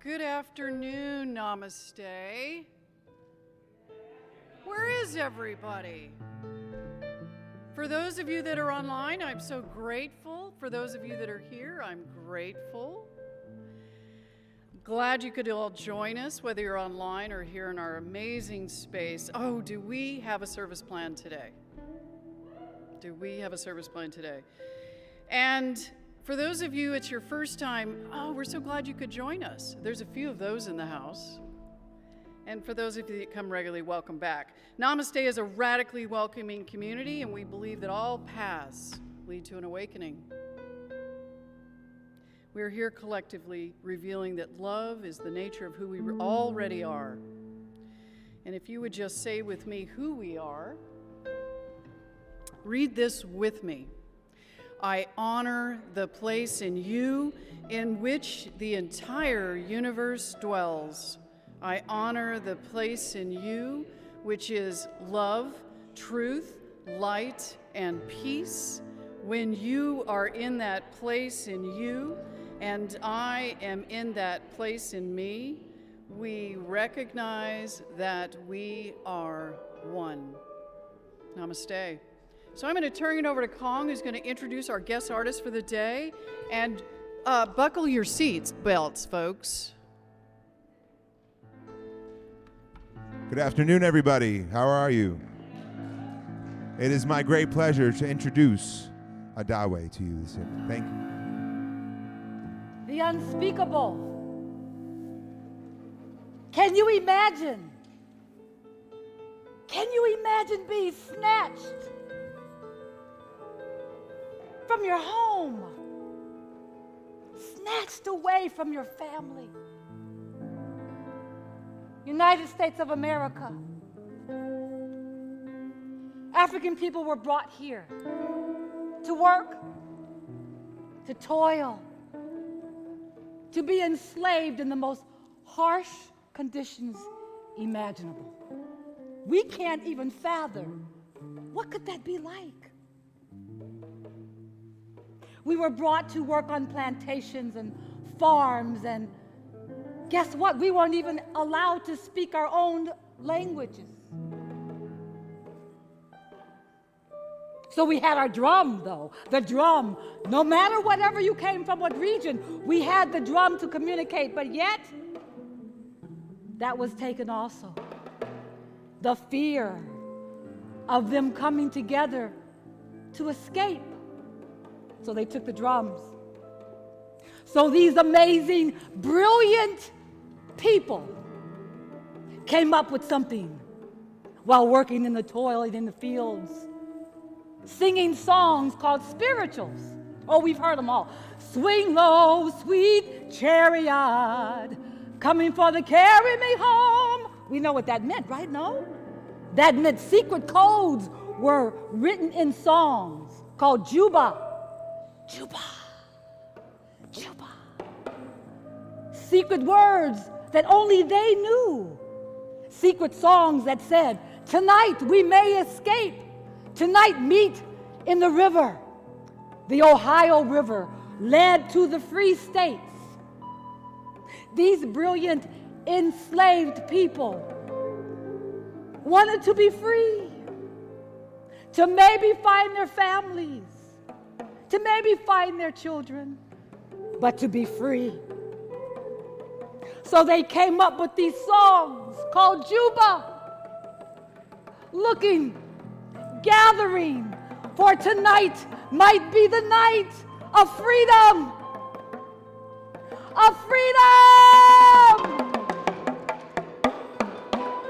Good afternoon, namaste. Where is everybody? For those of you that are online, I'm so grateful. For those of you that are here, I'm grateful. Glad you could all join us, whether you're online or here in our amazing space. Oh, do we have a service plan today? Do we have a service plan today? And for those of you, it's your first time, oh, we're so glad you could join us. There's a few of those in the house. And for those of you that come regularly, welcome back. Namaste is a radically welcoming community, and we believe that all paths lead to an awakening. We're here collectively revealing that love is the nature of who we already are. And if you would just say with me who we are, read this with me. I honor the place in you in which the entire universe dwells. I honor the place in you which is love, truth, light, and peace. When you are in that place in you, and I am in that place in me, we recognize that we are one. Namaste. So I'm going to turn it over to Kong, who's going to introduce our guest artist for the day. And buckle your seats belts, folks. Good afternoon, everybody. How are you? It is my great pleasure to introduce Adawe to you this evening. Thank you. The unspeakable. Can you imagine? Can you imagine being snatched from your home, snatched away from your family? United States of America. African people were brought here to work, to toil, to be enslaved in the most harsh conditions imaginable. We can't even fathom what could that be like. We were brought to work on plantations and farms, and guess what? We weren't even allowed to speak our own languages. So we had our drum, though. The drum, no matter whatever you came from, what region, we had the drum to communicate, but yet, that was taken also. The fear of them coming together to escape. So they took the drums. So these amazing, brilliant people came up with something while working in the toil and in the fields, singing songs called spirituals. Oh, we've heard them all. Swing low, sweet chariot, coming for to carry me home. We know what that meant, right? No? That meant secret codes were written in songs called Juba. Juba, Juba. Secret words that only they knew. Secret songs that said, tonight we may escape. Tonight meet in the river. The Ohio River led to the free states. These brilliant enslaved people wanted to be free, to maybe find their families, to maybe find their children, but to be free. So they came up with these songs called Juba, looking, gathering, for tonight might be the night of freedom. Of freedom!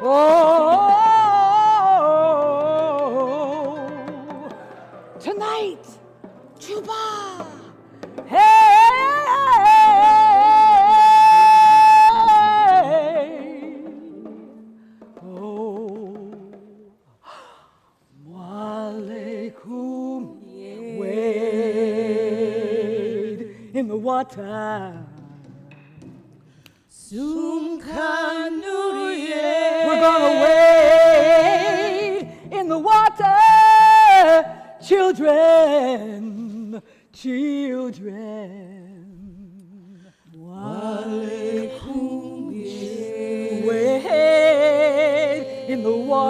Oh, tonight, Juba. Hey! Oh, Walaikum. Wade in the water. We're gonna wade in the water, children, children. Walaikum.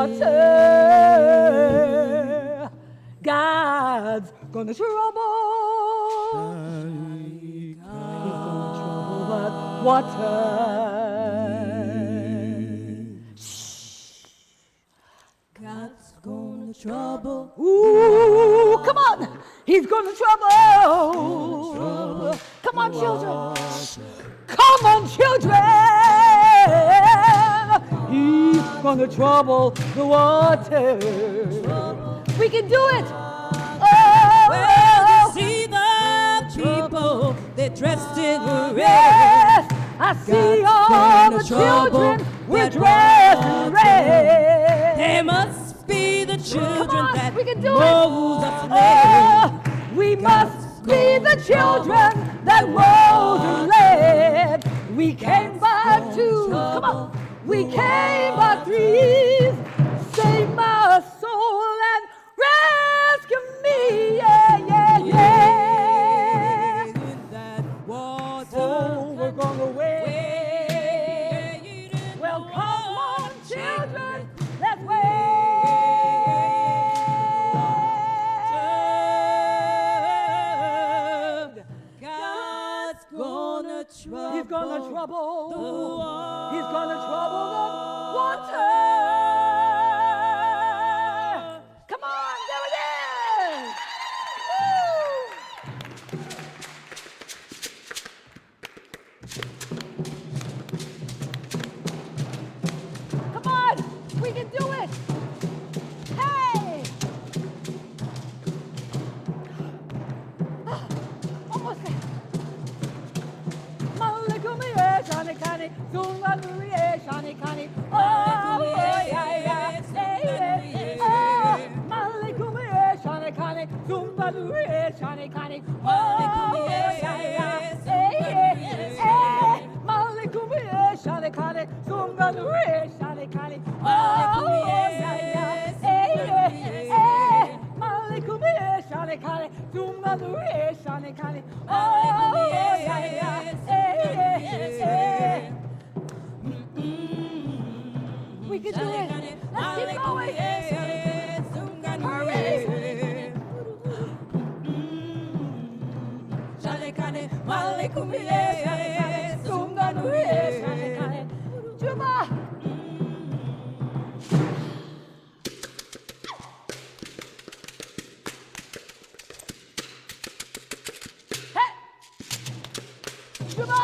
water. God's gonna trouble. He's gonna trouble that water. God's gonna trouble. Ooh, come on. He's gonna trouble. Come on, children. Come on, children. He's gonna trouble the water. We can do it. Well, you see the people, they're dressed in red. Yes, I see all gonna the trouble children with that dressed in water. red. They must be the children Come on, that we can do Moses it. led. We must be the children that Moses led. We came by twos. Come on. We came by threes. Save my soul and rescue me. Yeah, yeah, yeah. In that water. Oh, we're gonna wait. Wade in Well, the come on, water. children. Let's wait. God's gonna trouble. He's gonna trouble. the water. He's gonna trouble the water. Come on, there it is. Woo! Come on, we can do it. Hey! Almost there. Malikumiye, shani kani, zungaluye, shani kani. Oh, yeah, yeah, hey, yeah. Oh, malikumiye, shani kani, zungaluye, shani kani. Oh, yeah, yeah, hey, yeah. Hey, malikumiye, shani kani, zungaluye, shani kani. Oh, yeah, yeah, hey, yeah. Hey, malikumiye, shani kani, zungaluye, shani kani. Oh, yeah, yeah, hey, yeah. We can do it. Let's keep going. Hurry. Juba. Hey. Juba.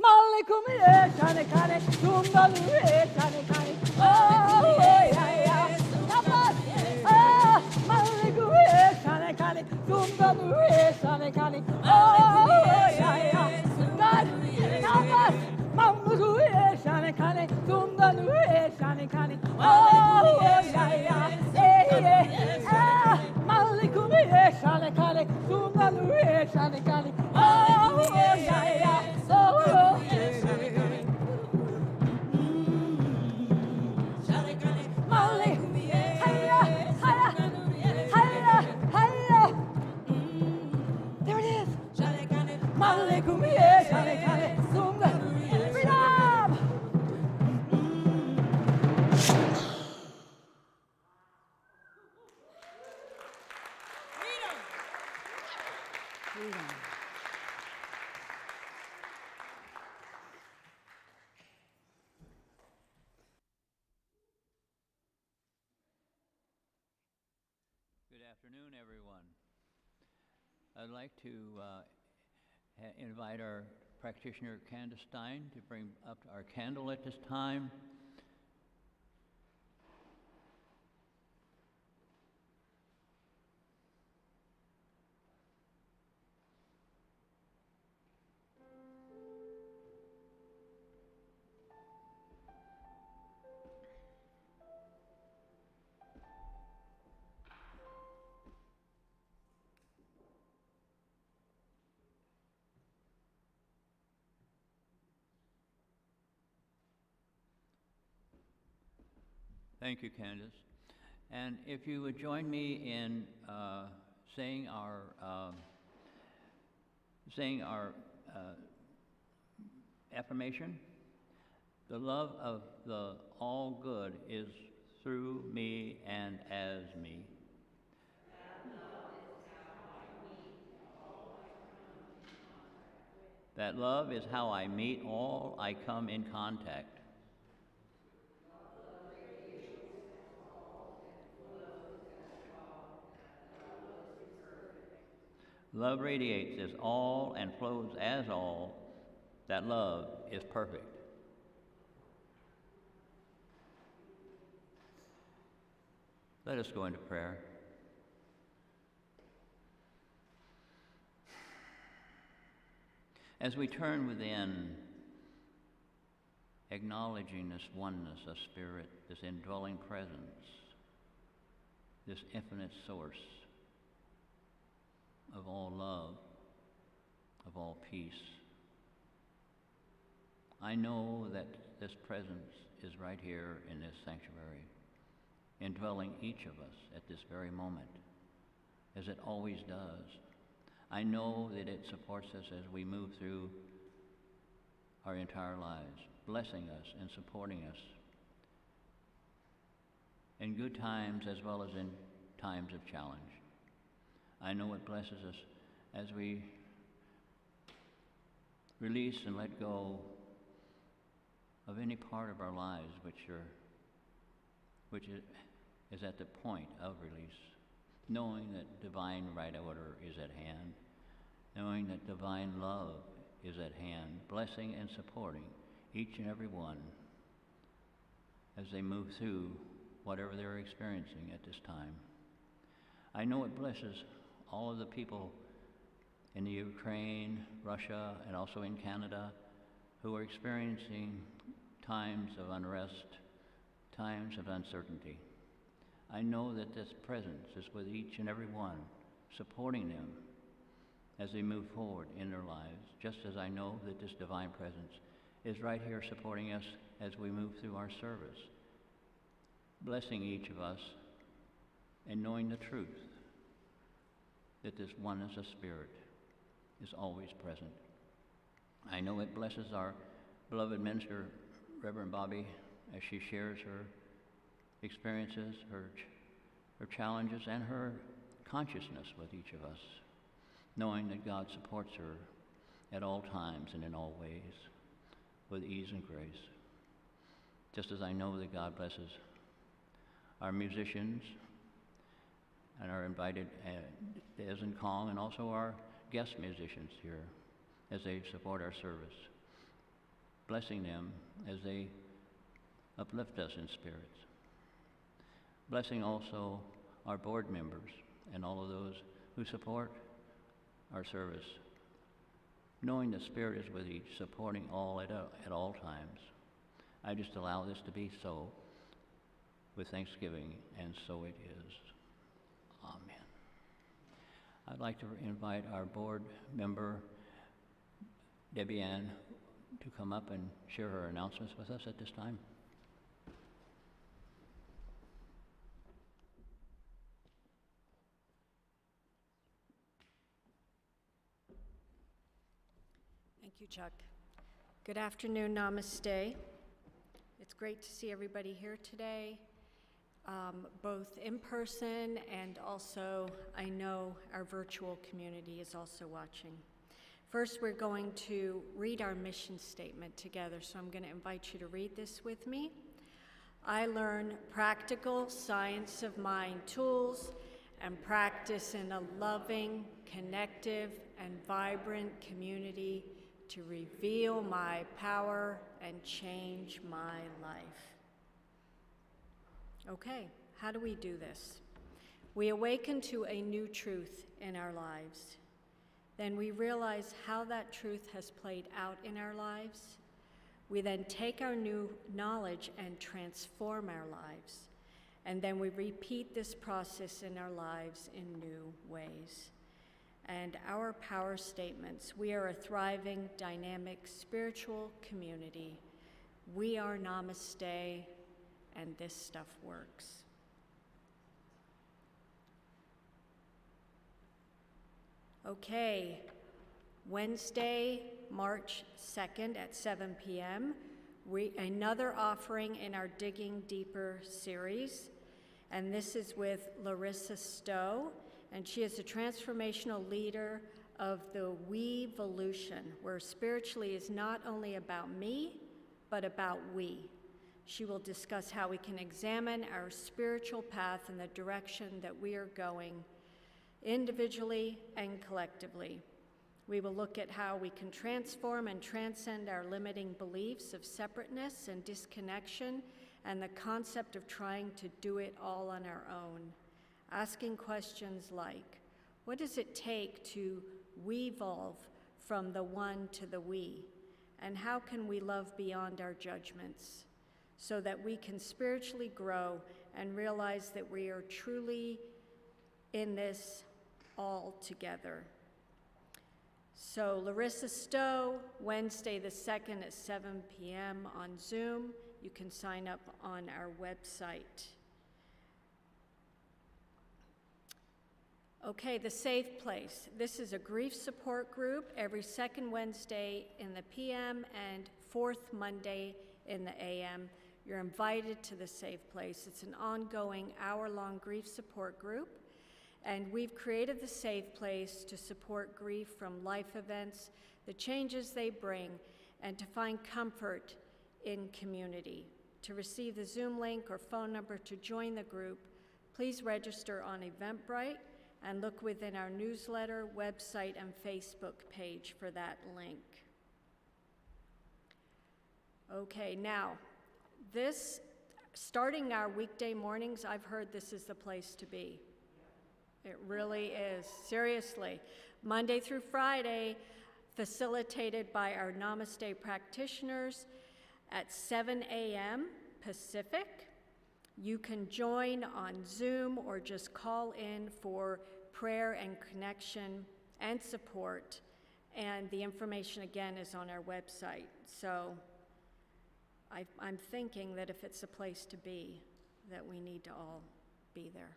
Malikumiye, shani kani, zungaluye, shani kani. Oh, yeah, yeah. Come on. Oh, malikumiye, shani kani, zungaluye, shani kani. Oh, yeah, yeah. God, help us. Malikumiye, shani kani, zungaluye, shani kani. Oh, yeah, yeah. Hey, yeah. Ah, malikumiye, shani kani, zungaluye, shani kani. Oh, yeah, yeah. Oh, Molly, hiya, hiya, hiya, hiya. There it is. Molly, kumiye, shale, kale, zunga, freedom. Freedom. Good afternoon, everyone. I'd like to invite our practitioner, Candace Stein, to bring up our candle at this time. Thank you, Candace. And if you would join me in saying our affirmation. The love of the all good is through me and as me. That love is how I meet all I come in contact. Love radiates as all and flows as all. That love is perfect. Let us go into prayer. As we turn within, acknowledging this oneness of spirit, this indwelling presence, this infinite source of all love, of all peace, I know that this presence is right here in this sanctuary, indwelling each of us at this very moment, as it always does. I know that it supports us as we move through our entire lives, blessing us and supporting us in good times as well as in times of challenge. I know it blesses us as we release and let go of any part of our lives which is at the point of release, knowing that divine right order is at hand, knowing that divine love is at hand, blessing and supporting each and every one as they move through whatever they're experiencing at this time. I know it blesses all of the people in the Ukraine, Russia, and also in Canada who are experiencing times of unrest, times of uncertainty. I know that this presence is with each and every one, supporting them as they move forward in their lives, just as I know that this divine presence is right here supporting us as we move through our service, blessing each of us and knowing the truth that this oneness of spirit is always present. I know it blesses our beloved minister, Reverend Bobby, as she shares her experiences, her challenges, and her consciousness with each of us, knowing that God supports her at all times and in all ways with ease and grace. Just as I know that God blesses our musicians and our invited Des and Kong, and also our guest musicians here as they support our service, blessing them as they uplift us in spirits. Blessing also our board members and all of those who support our service, knowing the Spirit is with each, supporting all at all times. I just allow this to be so with thanksgiving, and so it is. Amen. I'd like to invite our board member, Debbie Ann, to come up and share her announcements with us at this time. Thank you, Chuck. Good afternoon, namaste. It's great to see everybody here today, both in person and also I know our virtual community is also watching. First, we're going to read our mission statement together, so I'm going to invite you to read this with me. I learn practical science of mind tools and practice in a loving, connective, and vibrant community to reveal my power and change my life. Okay, how do we do this? We awaken to a new truth in our lives. Then we realize how that truth has played out in our lives. We then take our new knowledge and transform our lives. And then we repeat this process in our lives in new ways. And our power statements: we are a thriving, dynamic, spiritual community. We are Namaste, and this stuff works. Okay, Wednesday, March 2nd at 7 p.m., another offering in our Digging Deeper series, and this is with Larissa Stowe, and she is a transformational leader of the We-volution, where spiritually is not only about me, but about we. She will discuss how we can examine our spiritual path and the direction that we are going, individually and collectively. We will look at how we can transform and transcend our limiting beliefs of separateness and disconnection and the concept of trying to do it all on our own. Asking questions like, what does it take to we-volve from the one to the we? And how can we love beyond our judgments so that we can spiritually grow and realize that we are truly in this all together? So Larissa Stowe, Wednesday the 2nd at 7 p.m. on Zoom. You can sign up on our website. Okay, The Safe Place. This is a grief support group every second Wednesday in the p.m. and fourth Monday in the a.m. You're invited to The Safe Place. It's an ongoing hour-long grief support group. And we've created The Safe Place to support grief from life events, the changes they bring, and to find comfort in community. To receive the Zoom link or phone number to join the group, please register on Eventbrite and look within our newsletter, website, and Facebook page for that link. Okay, now, starting our weekday mornings, I've heard this is the place to be. It really is, seriously. Monday through Friday, facilitated by our Namaste practitioners at 7 a.m. Pacific. You can join on Zoom or just call in for prayer and connection and support. And the information, again, is on our website. So I'm thinking that if it's a place to be, that we need to all be there.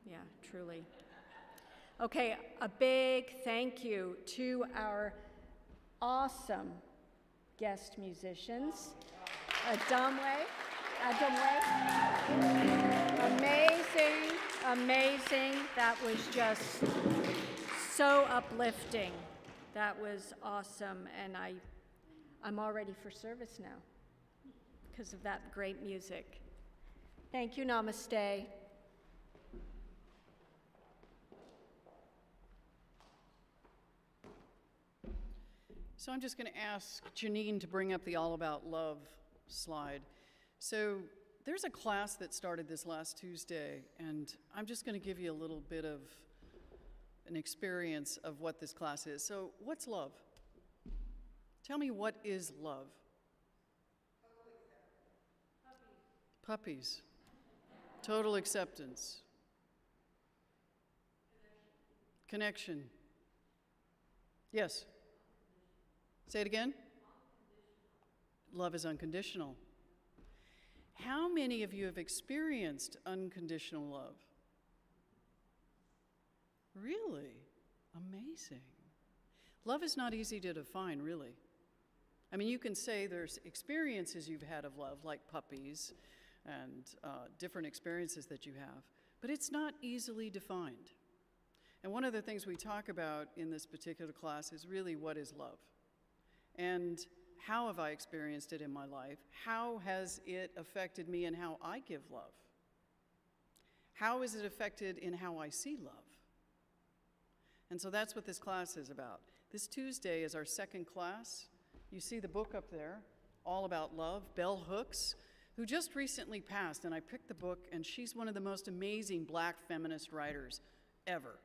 Yeah, truly. Okay, a big thank you to our awesome guest musicians. Adamwe. Amazing. That was just so uplifting. That was awesome, and I'm all ready for service now because of that great music. Thank you, Namaste. So I'm just going to ask Janine to bring up the All About Love slide. So there's a class that started this last Tuesday, and I'm just going to give you a little bit of an experience of what this class is. So what's love? Tell me, what is love? Puppies. Total acceptance. Connection. Yes. Say it again. Love is unconditional. How many of you have experienced unconditional love? Really? Amazing. Love is not easy to define, really. I mean, you can say there's experiences you've had of love, like puppies and different experiences that you have, but it's not easily defined. And one of the things we talk about in this particular class is really, what is love? And how have I experienced it in my life? How has it affected me in how I give love? How is it affected in how I see love? And so that's what this class is about. This Tuesday is our second class. You see the book up there, All About Love, Bell Hooks, who just recently passed, and I picked the book, and she's one of the most amazing Black feminist writers ever.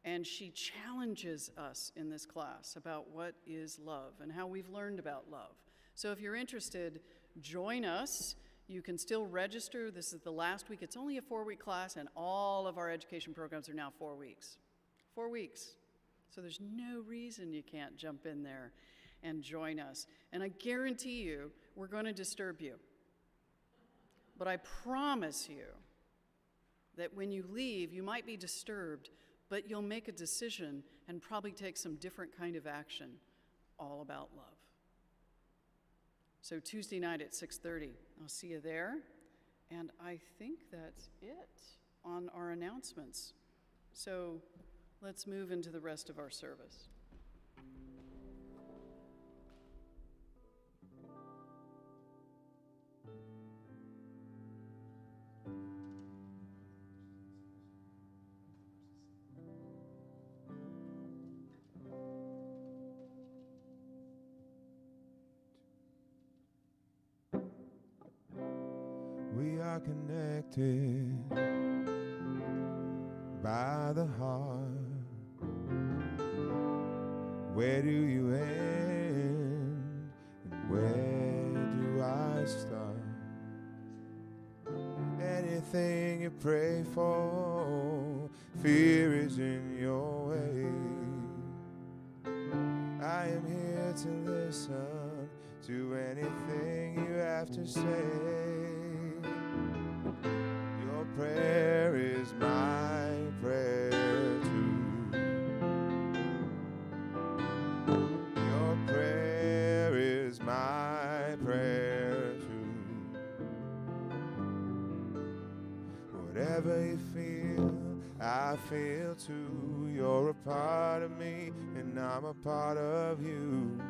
And she challenges us in this class about what is love and how we've learned about love. So if you're interested, join us. You can still register. This is the last week. It's only a 4-week class, and all of our education programs are now 4 weeks. 4 weeks. So there's no reason you can't jump in there and join us. And I guarantee you, we're going to disturb you. But I promise you that when you leave, you might be disturbed, but you'll make a decision and probably take some different kind of action, all about love. So Tuesday night at 6:30, I'll see you there. And I think that's it on our announcements. So let's move into the rest of our service. We are connected by the heart. Where do you end and where do I start? Anything you pray for, fear is in your way. I am here to listen to anything you have to say. Your prayer is my prayer too. Your prayer is my prayer too. Whatever you feel, I feel too. You're a part of me and I'm a part of you.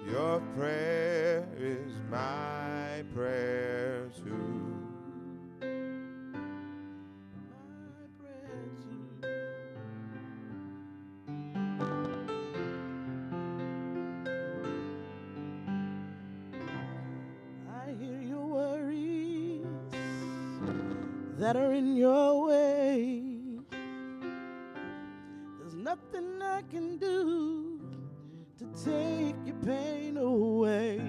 Your prayer is my prayer too. That are in your way. There's nothing I can do to take your pain away,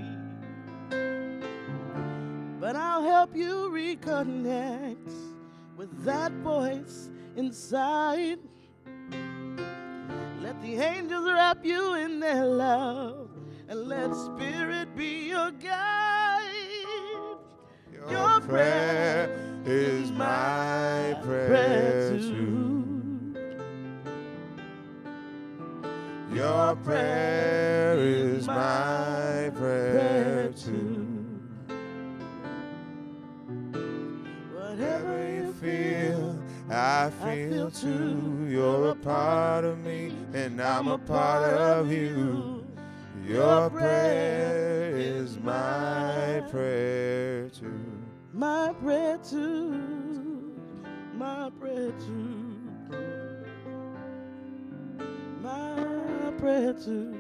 but I'll help you reconnect with that voice inside. Let the angels wrap you in their love and let Spirit be your guide. Your prayer is my prayer too. Your prayer is my prayer too. Whatever you feel, I feel too. You're a part of me and I'm a part of you. Your prayer is my prayer too. My prayer too, my prayer too, my prayer too.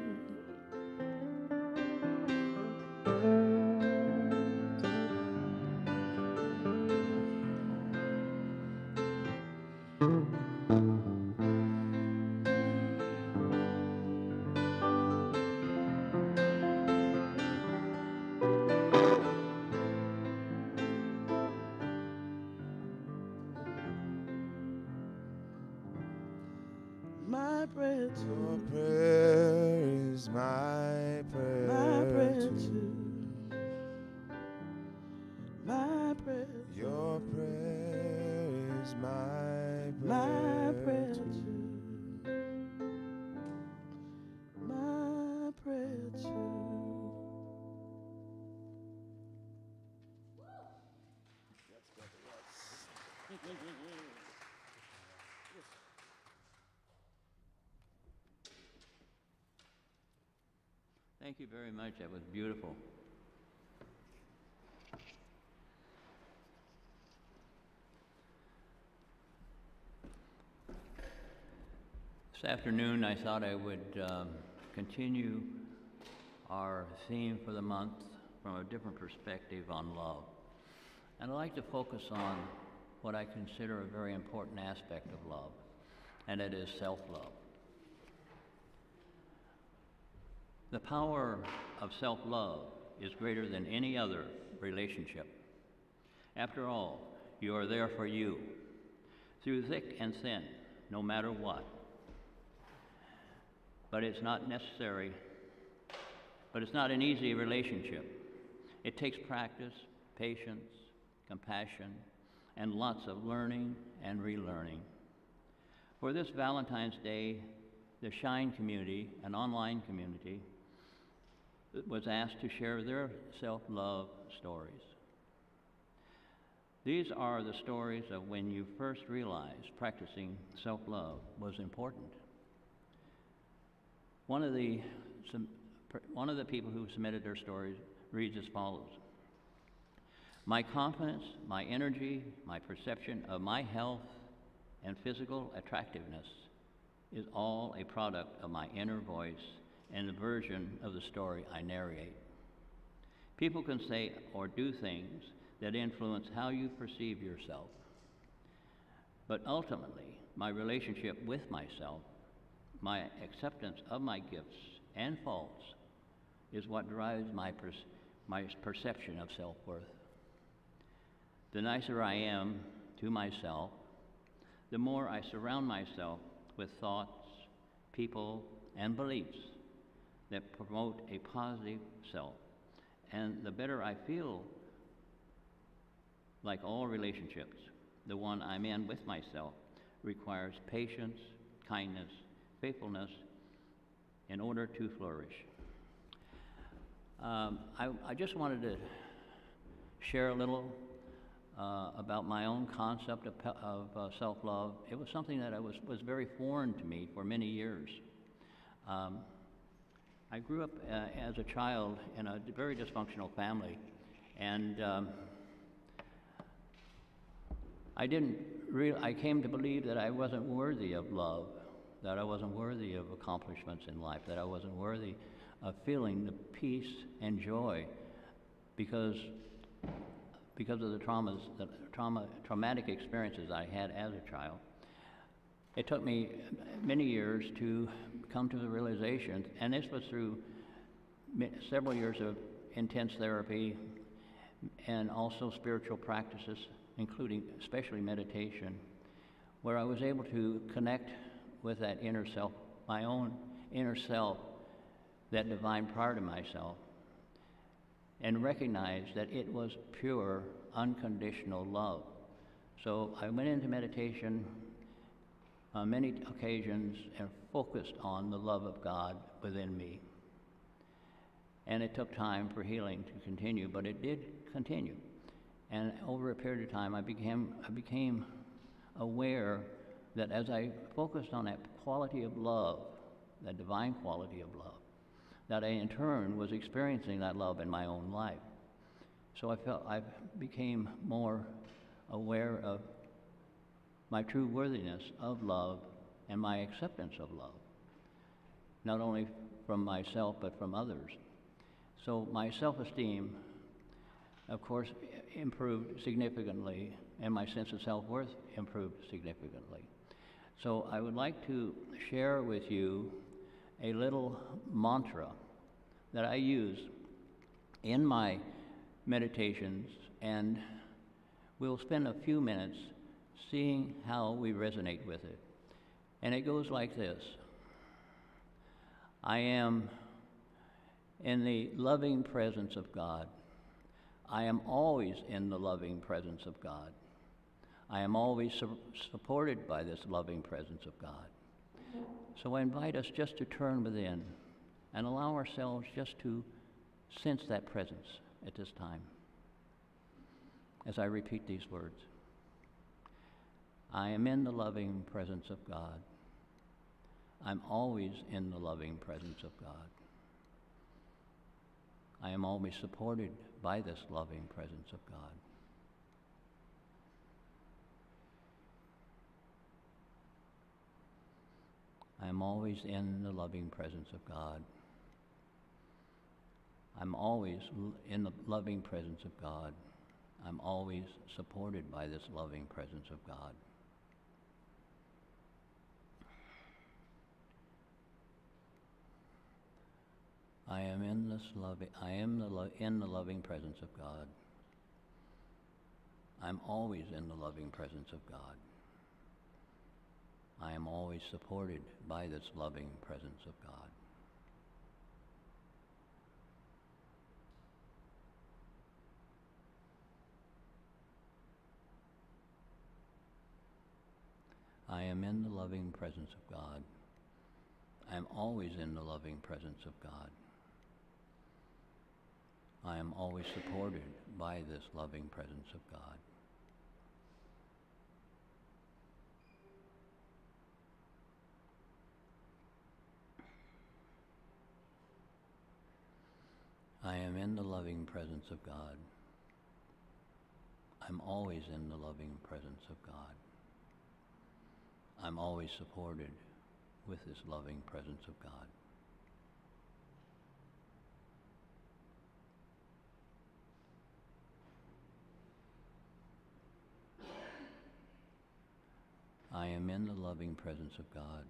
My prayer too. Your prayer is my prayer too. My prayer. Your prayer is my prayer too. My prayer too. Thank you very much. That was beautiful. This afternoon, I thought I would continue our theme for the month from a different perspective on love. And I'd like to focus on what I consider a very important aspect of love, and it is self-love. The power of self-love is greater than any other relationship. After all, you are there for you, through thick and thin, no matter what. But it's not necessary, but it's not an easy relationship. It takes practice, patience, compassion, and lots of learning and relearning. For this Valentine's Day, the Shine community, an online community, was asked to share their self-love stories. These are the stories of when you first realized practicing self-love was important. One of the people who submitted their stories reads as follows. My confidence, my energy, my perception of my health and physical attractiveness is all a product of my inner voice and the version of the story I narrate. People can say or do things that influence how you perceive yourself. But ultimately, my relationship with myself, my acceptance of my gifts and faults, is what drives my perception of self-worth. The nicer I am to myself, the more I surround myself with thoughts, people, and beliefs that promote a positive self, and the better I feel. Like all relationships, the one I'm in with myself requires patience, kindness, faithfulness in order to flourish. I just wanted to share a little about my own concept of self-love. It was something that was very foreign to me for many years. I grew up as a child in a very dysfunctional family, and I came to believe that I wasn't worthy of love, that I wasn't worthy of accomplishments in life, that I wasn't worthy of feeling the peace and joy because of the traumatic experiences I had as a child. It took me many years to come to the realization, and this was through several years of intense therapy and also spiritual practices, including especially meditation, where I was able to connect with that inner self, my own inner self, that divine part of myself, and recognize that it was pure, unconditional love. So I went into meditation on many occasions and focused on the love of God within me. And it took time for healing to continue, but it did continue. And over a period of time, I became aware that as I focused on that quality of love, that divine quality of love, that I in turn was experiencing that love in my own life. So I became more aware of my true worthiness of love and my acceptance of love, not only from myself but from others. So my self-esteem, of course, improved significantly, and my sense of self-worth improved significantly. So I would like to share with you a little mantra that I use in my meditations, and we'll spend a few minutes seeing how we resonate with it. And it goes like this: I am in the loving presence of God. I am always in the loving presence of God. I am always supported by this loving presence of God. So I invite us just to turn within and allow ourselves just to sense that presence at this time as I repeat these words. I am in the loving presence of God. I'm always in the loving presence of God. I am always supported by this loving presence of God. I am always in the loving presence of God. I'm always in the loving presence of God. I'm always supported by this loving presence of God. I am in this loving. I am in the loving presence of God. I'm always in the loving presence of God. I am always supported by this loving presence of God. I am in the loving presence of God. I am always in the loving presence of God. I am always supported by this loving presence of God. I am in the loving presence of God. I'm always in the loving presence of God. I'm always supported with this loving presence of God. I am in the loving presence of God.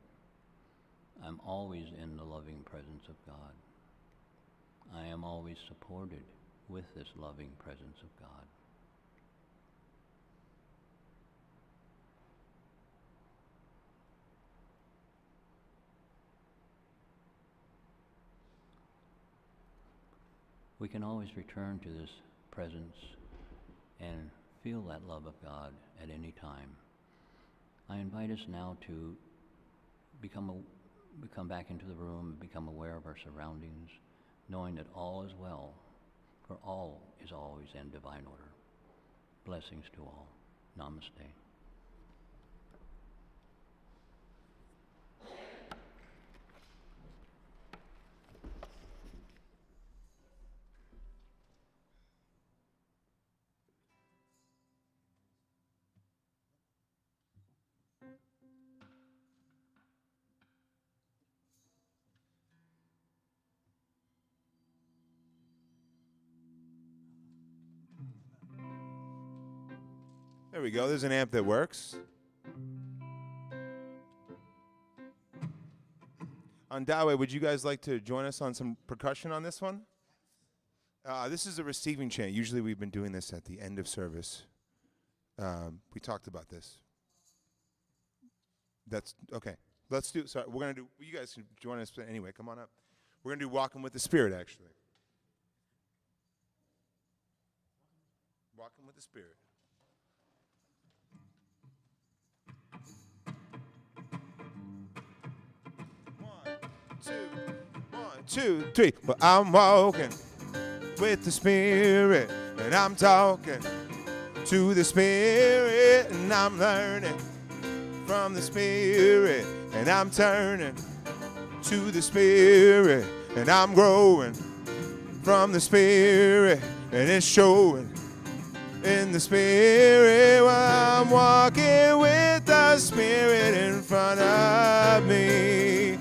I'm always in the loving presence of God. I am always supported with this loving presence of God. We can always return to this presence and feel that love of God at any time. I invite us now to become back into the room and become aware of our surroundings, knowing that all is well, for all is always in divine order. Blessings to all. Namaste. There we go. There's an amp that works. On Dawe, would you guys like to join us on some percussion on this one? This is a receiving chant. Usually we've been doing this at the end of service. We talked about this. That's okay. Let's do. Sorry, we're gonna do. You guys can join us anyway. Come on up. We're gonna do "Walking with the Spirit." Actually, "Walking with the Spirit." One, two, three. Well, I'm walking with the Spirit, and I'm talking to the Spirit, and I'm learning from the Spirit, and I'm turning to the Spirit, and I'm growing from the Spirit, and it's showing in the Spirit. Well, I'm walking with the Spirit in front of me.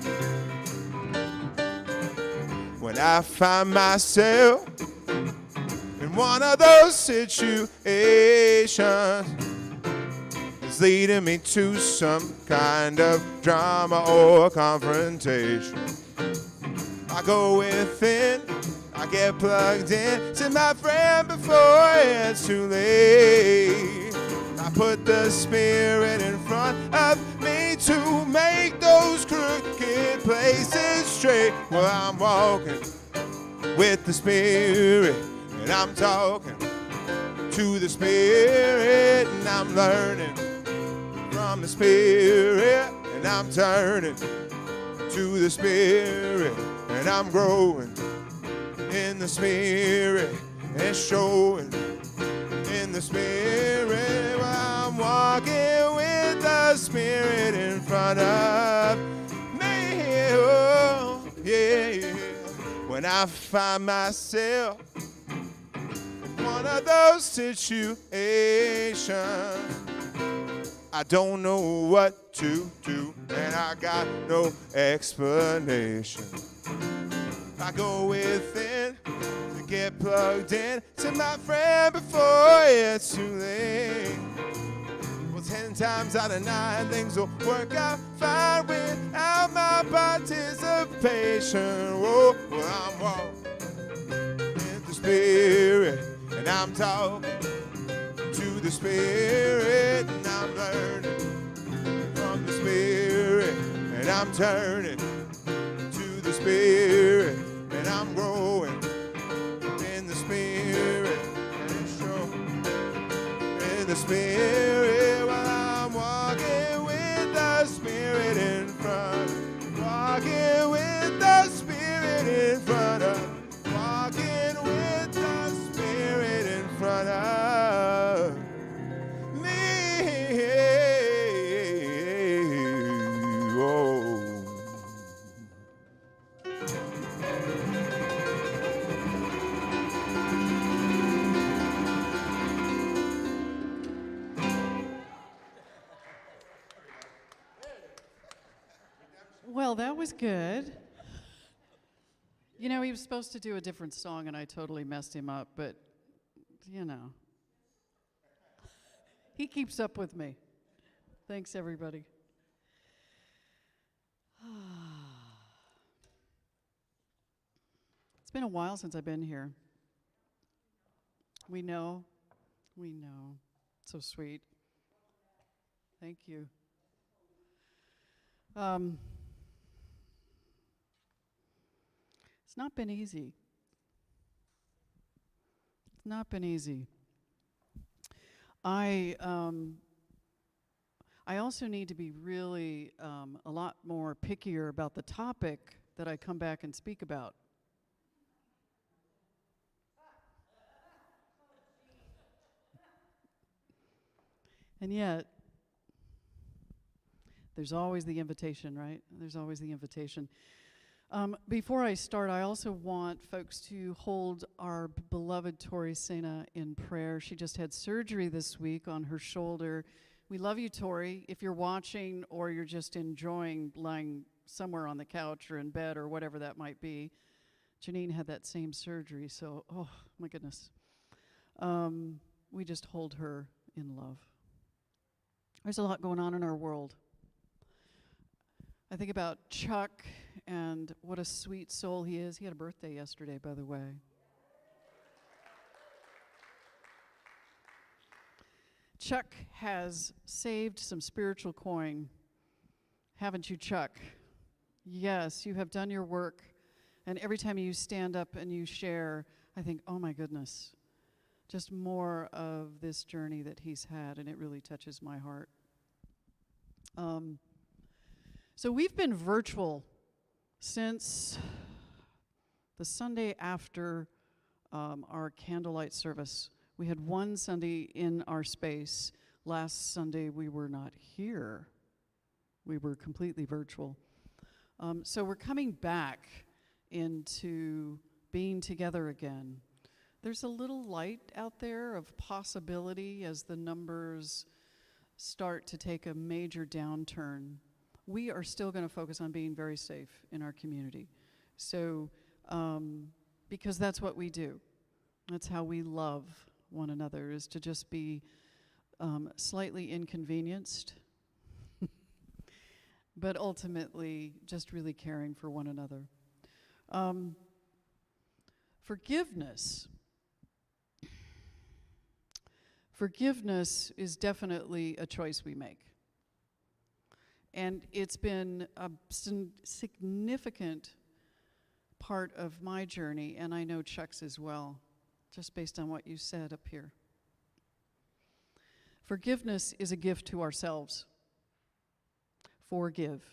When I find myself in one of those situations, it's leading me to some kind of drama or confrontation, I go within, I get plugged in to my friend before it's too late. I put the Spirit in front of me to make those crooked places straight. Well, I'm walking with the Spirit, and I'm talking to the Spirit, and I'm learning from the Spirit, and I'm turning to the Spirit, and I'm growing in the Spirit, and showing in the Spirit. Well, I'm walking with the Spirit in front of me. Oh, yeah. When I find myself in one of those situations, I don't know what to do, and I got no explanation. I go within to get plugged in to my friend before it's too late. Well, 10 times out of 9, things will work out fine without my participation. Whoa, well, I'm walking in the Spirit, and I'm talking to the Spirit, and I'm learning from the Spirit, and I'm turning to the Spirit, and I'm growing in the Spirit, and it's showing in the Spirit. While I'm walking with the Spirit Well, that was good. You know, he was supposed to do a different song, and I totally messed him up, but, you know. He keeps up with me. Thanks, everybody. It's been a while since I've been here. We know. So sweet. Thank you. It's not been easy. It's not been easy. I also need to be really a lot more pickier about the topic that I come back and speak about. And yet, there's always the invitation, right? There's always the invitation. Before I start, I also want folks to hold our beloved Tori Sena in prayer. She just had surgery this week on her shoulder. We love you, Tori. If you're watching or you're just enjoying lying somewhere on the couch or in bed or whatever that might be, Janine had that same surgery, so, oh, my goodness. We just hold her in love. There's a lot going on in our world. I think about Chuck and what a sweet soul he is. He had a birthday yesterday, by the way. Chuck has saved some spiritual coin. Haven't you, Chuck? Yes, you have done your work. And every time you stand up and you share, I think, oh my goodness, just more of this journey that he's had, and it really touches my heart. So we've been virtual since the Sunday after our candlelight service. We had one Sunday in our space. Last Sunday we were not here. We were completely virtual. So we're coming back into being together again. There's a little light out there of possibility as the numbers start to take a major downturn. We are still going to focus on being very safe in our community. So, because that's what we do. That's how we love one another, is to just be slightly inconvenienced, but ultimately just really caring for one another. Forgiveness. Forgiveness is definitely a choice we make. And it's been a significant part of my journey, and I know Chuck's as well, just based on what you said up here. Forgiveness is a gift to ourselves. Forgive.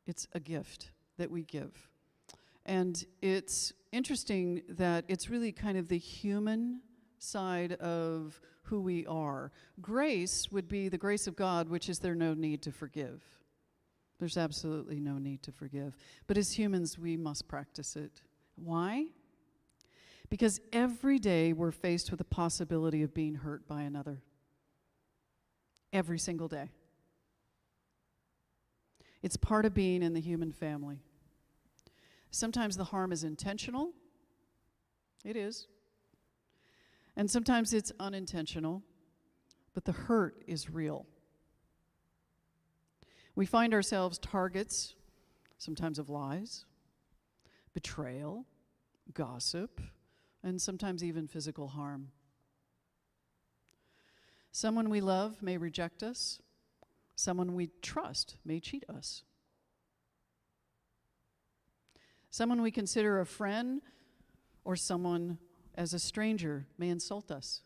It's a gift that we give. And it's interesting that it's really kind of the human side of who we are. Grace would be the grace of God, which is there no need to forgive. There's absolutely no need to forgive. But as humans, we must practice it. Why? Because every day we're faced with the possibility of being hurt by another. Every single day. It's part of being in the human family. Sometimes the harm is intentional. It is. And sometimes it's unintentional, but the hurt is real. We find ourselves targets, sometimes of lies, betrayal, gossip, and sometimes even physical harm. Someone we love may reject us. Someone we trust may cheat us. Someone we consider a friend or someone as a stranger may insult us.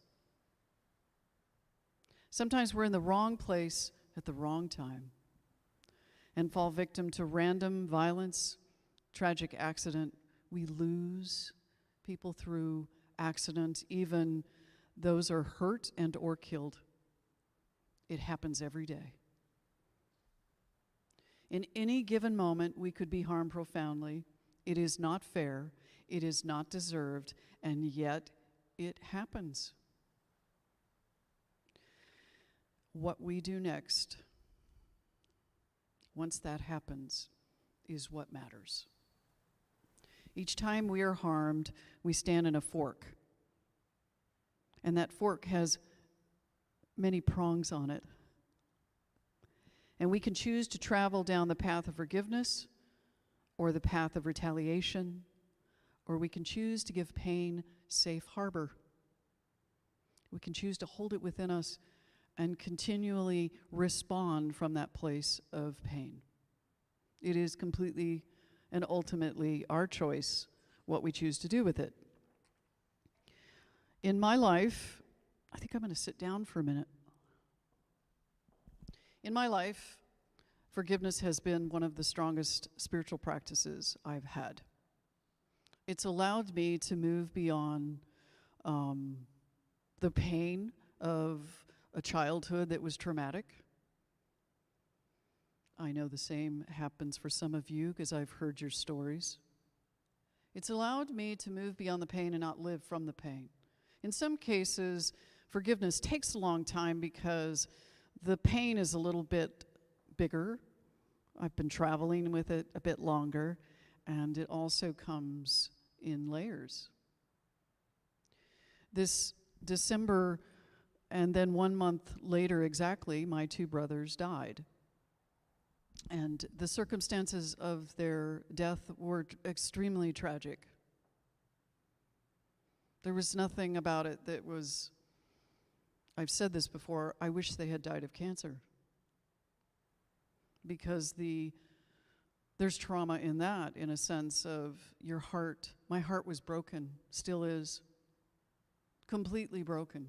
Sometimes we're in the wrong place at the wrong time and fall victim to random violence, tragic accident. We lose people through accident, even those are hurt and or killed. It happens every day. In any given moment, we could be harmed profoundly. It is not fair, it is not deserved, and yet it happens. What we do next, once that happens, is what matters. Each time we are harmed, we stand in a fork. And that fork has many prongs on it. And we can choose to travel down the path of forgiveness or the path of retaliation, or we can choose to give pain safe harbor. We can choose to hold it within us and continually respond from that place of pain. It is completely and ultimately our choice what we choose to do with it. In my life, I think I'm going to sit down for a minute. In my life, forgiveness has been one of the strongest spiritual practices I've had. It's allowed me to move beyond the pain of a childhood that was traumatic. I know the same happens for some of you because I've heard your stories. It's allowed me to move beyond the pain and not live from the pain. In some cases, forgiveness takes a long time because the pain is a little bit bigger. I've been traveling with it a bit longer, and it also comes in layers. This December, and then 1 month later exactly, my 2 brothers died. And the circumstances of their death were extremely tragic. There was nothing about it that was, I've said this before, I wish they had died of cancer. Because there's trauma in that, in a sense of your heart. My heart was broken, still is, completely broken.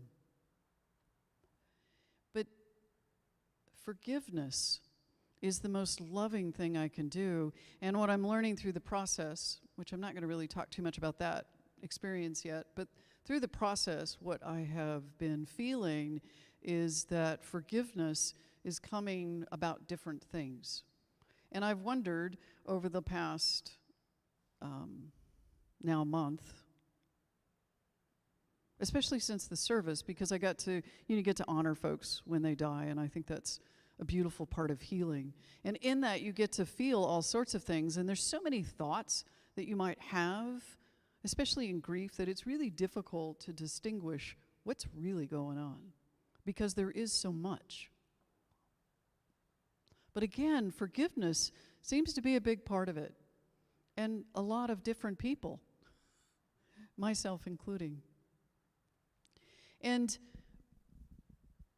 But forgiveness is the most loving thing I can do. And what I'm learning through the process, which I'm not going to really talk too much about that experience yet, but through the process, what I have been feeling is that forgiveness is coming about different things. And I've wondered over the past now month, especially since the service, because I got to, get to honor folks when they die, and I think that's a beautiful part of healing. And in that, you get to feel all sorts of things, and there's so many thoughts that you might have, especially in grief, that it's really difficult to distinguish what's really going on, because there is so much. But again, forgiveness seems to be a big part of it, and a lot of different people, myself including. And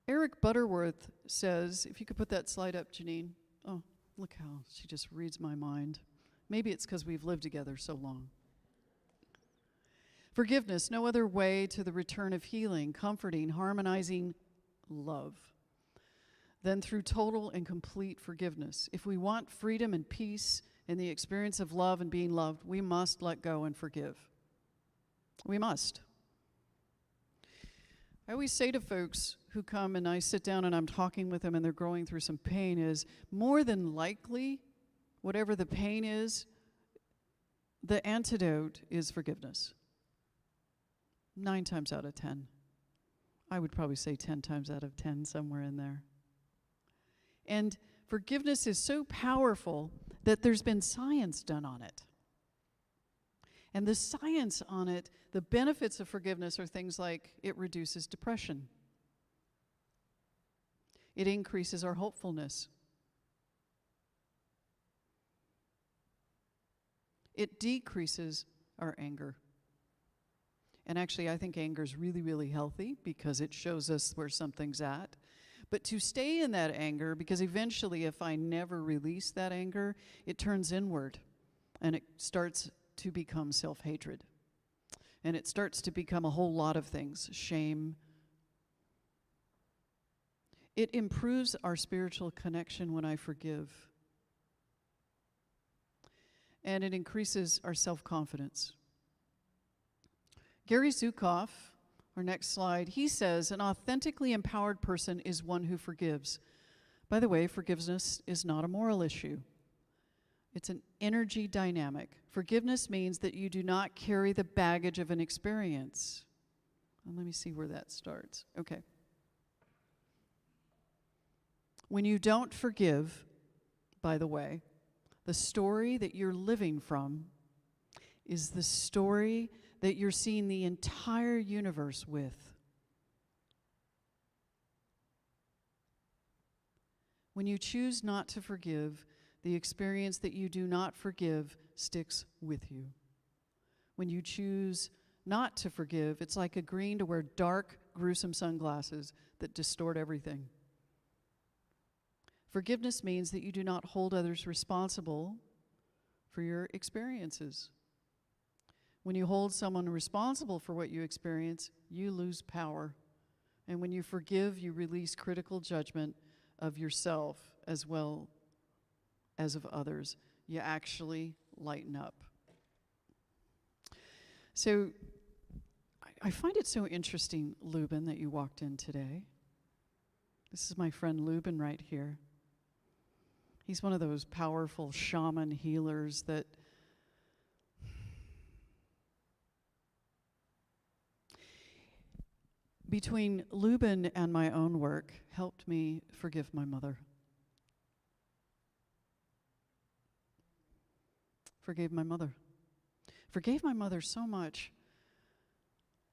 Eric Butterworth says, if you could put that slide up, Janine. Oh, look how she just reads my mind. Maybe it's because we've lived together so long. Forgiveness, no other way to the return of healing, comforting, harmonizing love than through total and complete forgiveness. If we want freedom and peace in the experience of love and being loved, we must let go and forgive. We must. I always say to folks who come and I sit down and I'm talking with them and they're going through some pain is, more than likely, whatever the pain is, the antidote is forgiveness. 9 times out of 10. I would probably say 10 times out of 10, somewhere in there. And forgiveness is so powerful that there's been science done on it. And the science on it, the benefits of forgiveness are things like it reduces depression. It increases our hopefulness. It decreases our anger. And actually, I think anger is really, really healthy because it shows us where something's at. But to stay in that anger, because eventually if I never release that anger, it turns inward and it starts to become self-hatred. And it starts to become a whole lot of things, shame. It improves our spiritual connection when I forgive. And it increases our self-confidence. Gary Zukav, our next slide, he says, an authentically empowered person is one who forgives. By the way, forgiveness is not a moral issue. It's an energy dynamic. Forgiveness means that you do not carry the baggage of an experience. And let me see where that starts. Okay. When you don't forgive, by the way, The story that you're living from is the story that you're seeing the entire universe with. When you choose not to forgive, the experience that you do not forgive sticks with you. When you choose not to forgive, it's like agreeing to wear dark, gruesome sunglasses that distort everything. Forgiveness means that you do not hold others responsible for your experiences. When you hold someone responsible for what you experience, you lose power. And when you forgive, you release critical judgment of yourself as well as of others. You actually lighten up. So I find it so interesting, Lubin, that you walked in today. This is my friend Lubin right here. He's one of those powerful shaman healers that between Lubin and my own work helped me forgive my mother. Forgave my mother. Forgave my mother so much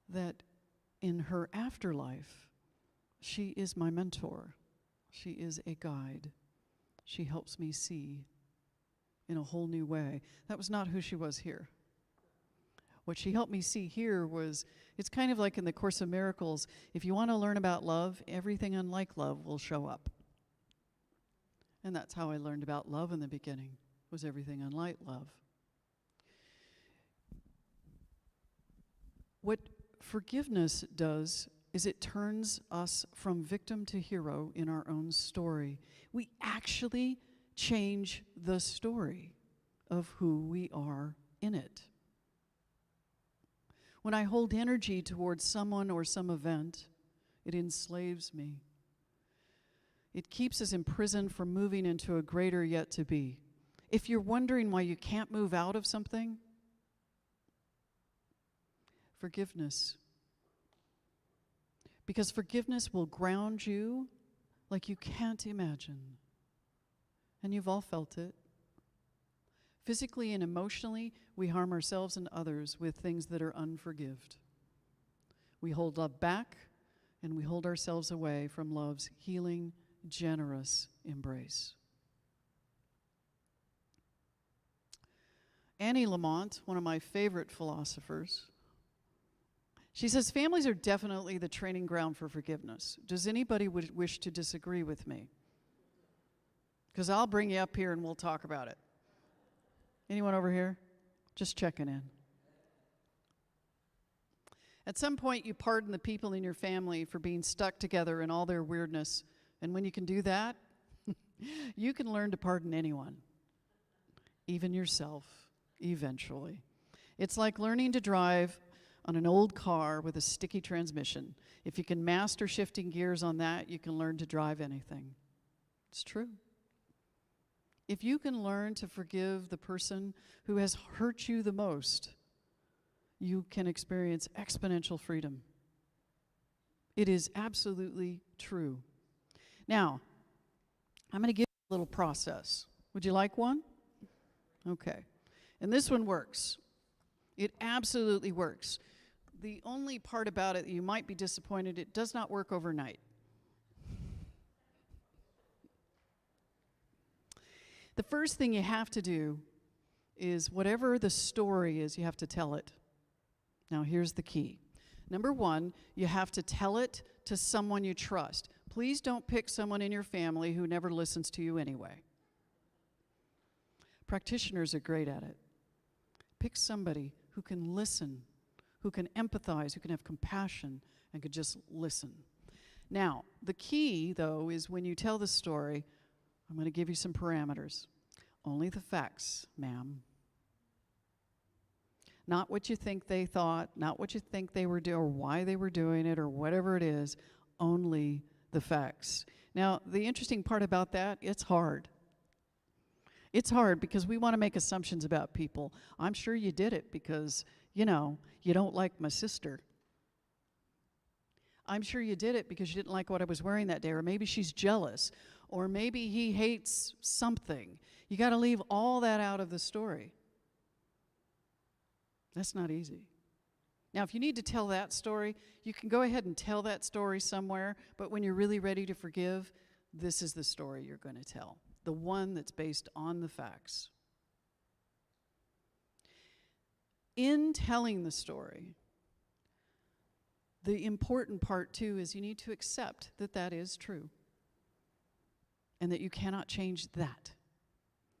that in her afterlife, she is my mentor. She is a guide. She helps me see in a whole new way. That was not who she was here. What she helped me see here was, it's kind of like in the Course of Miracles, if you want to learn about love, everything unlike love will show up. And that's how I learned about love in the beginning, was everything unlike love. What forgiveness does is it turns us from victim to hero in our own story. We actually change the story of who we are in it. When I hold energy towards someone or some event, it enslaves me. It keeps us imprisoned from moving into a greater yet to be. If you're wondering why you can't move out of something, forgiveness. Because forgiveness will ground you like you can't imagine. And you've all felt it. Physically and emotionally, we harm ourselves and others with things that are unforgived. We hold love back, and we hold ourselves away from love's healing, generous embrace. Annie Lamont, one of my favorite philosophers, she says, families are definitely the training ground for forgiveness. Does anybody wish to disagree with me? Because I'll bring you up here and we'll talk about it. Anyone over here? Just checking in. At some point, you pardon the people in your family for being stuck together in all their weirdness. And when you can do that, you can learn to pardon anyone, even yourself, eventually. It's like learning to drive on an old car with a sticky transmission. If you can master shifting gears on that, you can learn to drive anything. It's true. If you can learn to forgive the person who has hurt you the most, you can experience exponential freedom. It is absolutely true. Now, I'm going to give you a little process. Would you like one? Okay. And this one works. It absolutely works. The only part about it that you might be disappointed, it does not work overnight. The first thing you have to do is whatever the story is, you have to tell it. Now, here's the key. Number one, you have to tell it to someone you trust. Please don't pick someone in your family who never listens to you anyway. Practitioners are great at it. Pick somebody who can listen, who can empathize, who can have compassion, and could just listen. Now, the key, though, is when you tell the story, I'm going to give you some parameters. Only the facts, ma'am. Not what you think they thought, not what you think they were doing, or why they were doing it, or whatever it is. Only the facts. Now, the interesting part about that, it's hard. It's hard because we want to make assumptions about people. I'm sure you did it because, you don't like my sister. I'm sure you did it because you didn't like what I was wearing that day, or maybe she's jealous, or maybe he hates something. You got to leave all that out of the story. That's not easy. Now, if you need to tell that story, you can go ahead and tell that story somewhere, but when you're really ready to forgive, this is the story you're going to tell, the one that's based on the facts. In telling the story, the important part, too, is you need to accept that that is true and that you cannot change that.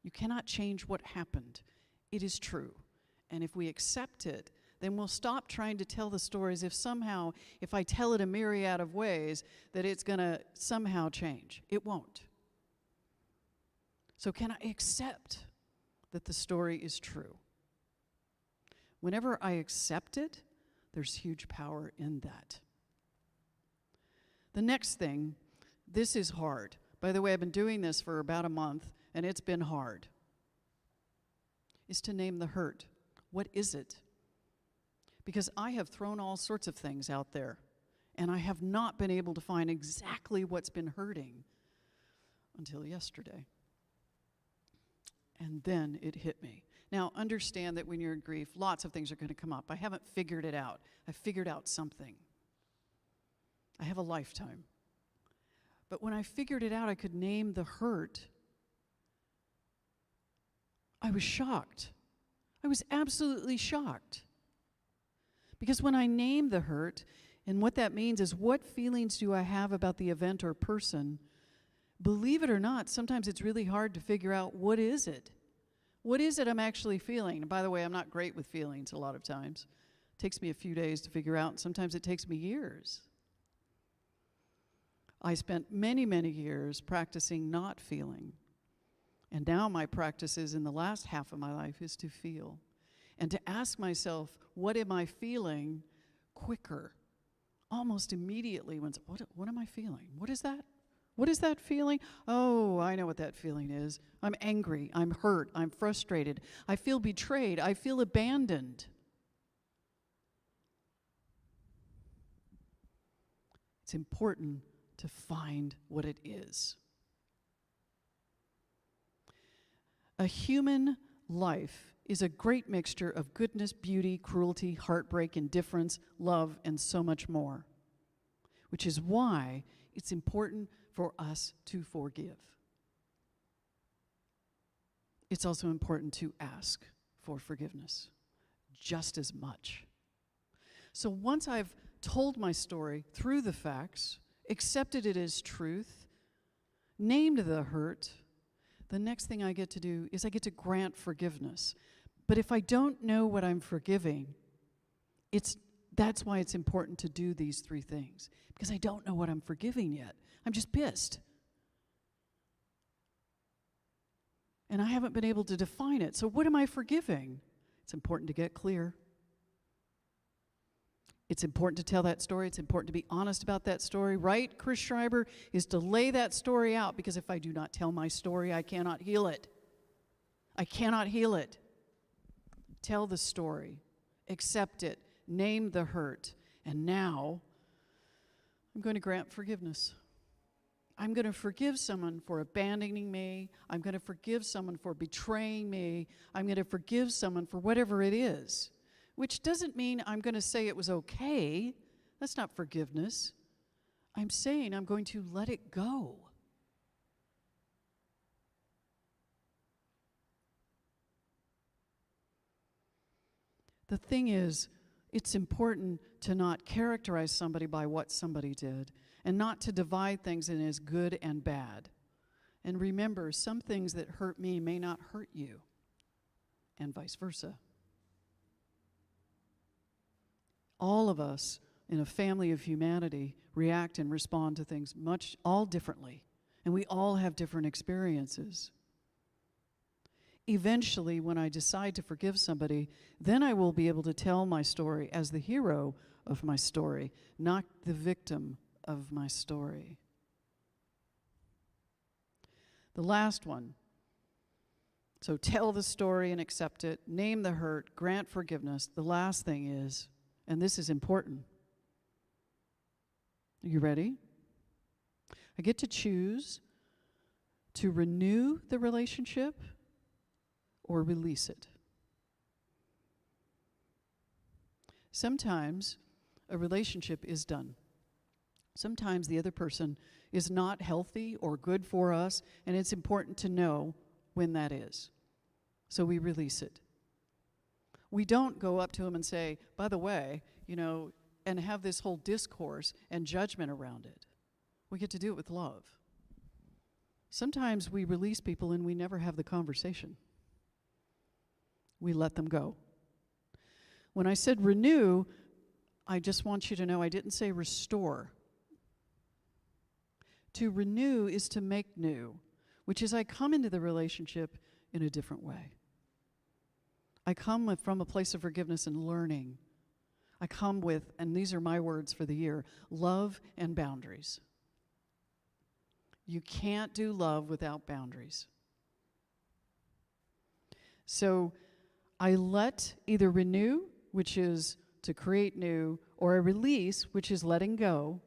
You cannot change what happened. It is true. And if we accept it, then we'll stop trying to tell the story as if somehow, if I tell it a myriad of ways, that it's going to somehow change. It won't. So can I accept that the story is true? Whenever I accept it, there's huge power in that. The next thing, this is hard. By the way, I've been doing this for about a month, and it's been hard, is to name the hurt. What is it? Because I have thrown all sorts of things out there, and I have not been able to find exactly what's been hurting until yesterday. And then it hit me. Now, understand that when you're in grief, lots of things are going to come up. I haven't figured it out. I figured out something. I have a lifetime. But when I figured it out, I could name the hurt. I was shocked. I was absolutely shocked. Because when I name the hurt, and what that means is what feelings do I have about the event or person, believe it or not, sometimes it's really hard to figure out what is it. What is it I'm actually feeling? And by the way, I'm not great with feelings a lot of times. It takes me a few days to figure out, and sometimes it takes me years. I spent many, many years practicing not feeling. And now my practice is in the last half of my life is to feel. And to ask myself, what am I feeling quicker? Almost immediately, what am I feeling? What is that? What is that feeling? Oh, I know what that feeling is. I'm angry, I'm hurt, I'm frustrated. I feel betrayed, I feel abandoned. It's important to find what it is. A human life is a great mixture of goodness, beauty, cruelty, heartbreak, indifference, love, and so much more, which is why it's important for us to forgive. It's also important to ask for forgiveness just as much. So once I've told my story through the facts, accepted it as truth, named the hurt, the next thing I get to do is I get to grant forgiveness. But if I don't know what I'm forgiving, that's why it's important to do these three things. Because I don't know what I'm forgiving yet. I'm just pissed. And I haven't been able to define it. So what am I forgiving? It's important to get clear. It's important to tell that story. It's important to be honest about that story. Right, Chris Schreiber, is to lay that story out, because if I do not tell my story, I cannot heal it. I cannot heal it. Tell the story. Accept it. Name the hurt. And now, I'm going to grant forgiveness. I'm going to forgive someone for abandoning me. I'm going to forgive someone for betraying me. I'm going to forgive someone for whatever it is. Which doesn't mean I'm going to say it was okay. That's not forgiveness. I'm saying I'm going to let it go. The thing is, it's important to not characterize somebody by what somebody did, and not to divide things in as good and bad. And remember, some things that hurt me may not hurt you, and vice versa. All of us in a family of humanity react and respond to things all differently, and we all have different experiences. Eventually, when I decide to forgive somebody, then I will be able to tell my story as the hero of my story, not the victim of my story. The last one. So tell the story and accept it, name the hurt, grant forgiveness. The last thing is, and this is important. Are you ready? I get to choose To renew the relationship or release it. Sometimes a relationship is done. Sometimes the other person is not healthy or good for us, and it's important to know when that is. So we release it. We don't go up to them and say, by the way, and have this whole discourse and judgment around it. We get to do it with love. Sometimes we release people and we never have the conversation. We let them go. When I said renew, I just want you to know I didn't say restore. To renew is to make new, which is I come into the relationship in a different way. I come from a place of forgiveness and learning. I come with, and these are my words for the year, love and boundaries. You can't do love without boundaries. So I let either renew, which is to create new, or a release, which is letting go.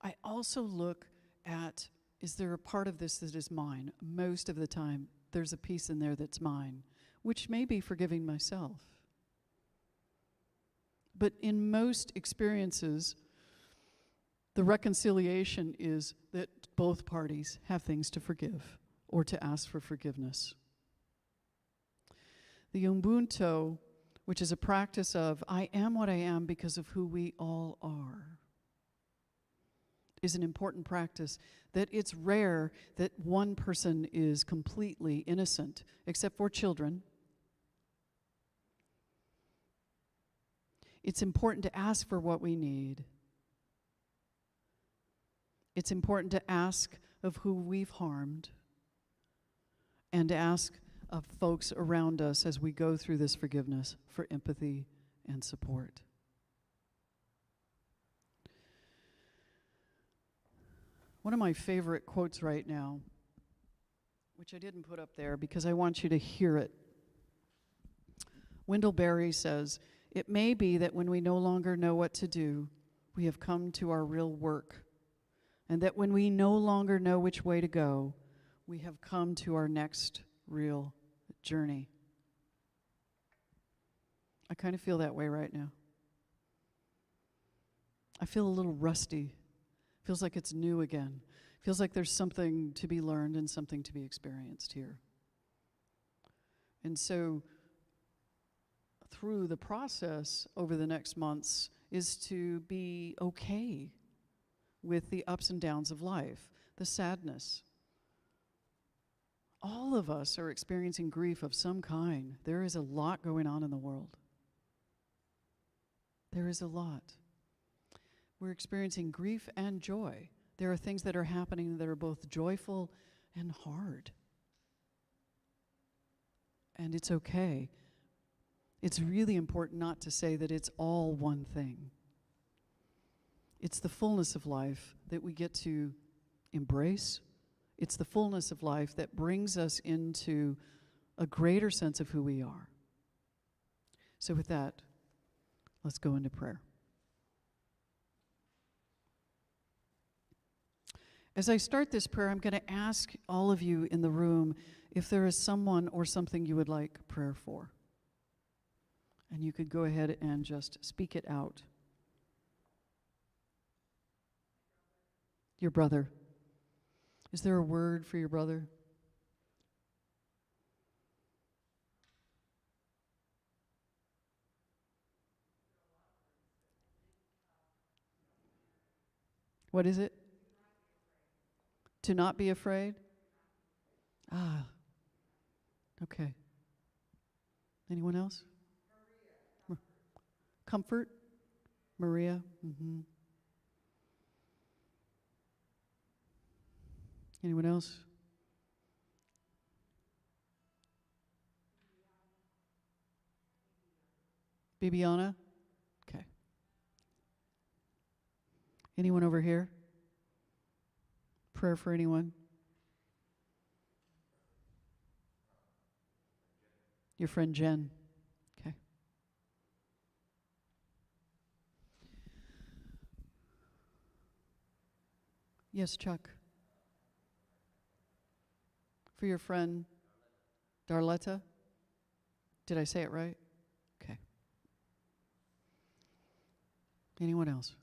I also look at, is there a part of this that is mine? Most of the time, there's a piece in there that's mine, which may be forgiving myself. But in most experiences, the reconciliation is that both parties have things to forgive or to ask for forgiveness. The Ubuntu, which is a practice of I am what I am because of who we all are, is an important practice that it's rare that one person is completely innocent, except for children. It's important to ask for what we need. It's important to ask of who we've harmed and to ask of folks around us as we go through this forgiveness for empathy and support. One of my favorite quotes right now, which I didn't put up there because I want you to hear it. Wendell Berry says, "It may be that when we no longer know what to do, we have come to our real work, and that when we no longer know which way to go, we have come to our next real journey." I kind of feel that way right now. I feel a little rusty. Feels like it's new again. Feels like there's something to be learned and something to be experienced here. And so through the process over the next months is to be okay with the ups and downs of life, the sadness. All of us are experiencing grief of some kind. There is a lot going on in the world. There is a lot. We're experiencing grief and joy. There are things that are happening that are both joyful and hard. And it's okay. It's really important not to say that it's all one thing. It's the fullness of life that we get to embrace. It's the fullness of life that brings us into a greater sense of who we are. So with that, let's go into prayer. As I start this prayer, I'm going to ask all of you in the room if there is someone or something you would like prayer for. And you could go ahead and just speak it out. Your brother. Is there a word for your brother? What is it? To not be afraid? Ah, okay. Anyone else? Comfort? Maria? Mm-hmm. Anyone else? Bibiana? Okay. Anyone over here? Prayer for anyone? Your friend Jen. Okay. Yes, Chuck. For your friend, Darletta? Did I say it right? Okay. Anyone else?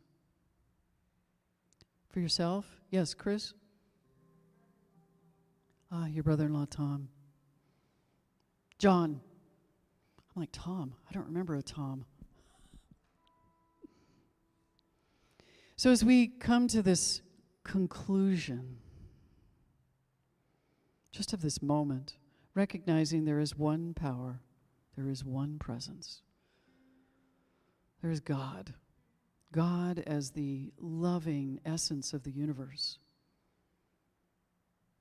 For yourself? Yes, Chris? Your brother-in-law, Tom. John. I'm like, Tom? I don't remember a Tom. So as we come to this conclusion, just of this moment, recognizing there is one power, there is one presence. There is God. God as the loving essence of the universe.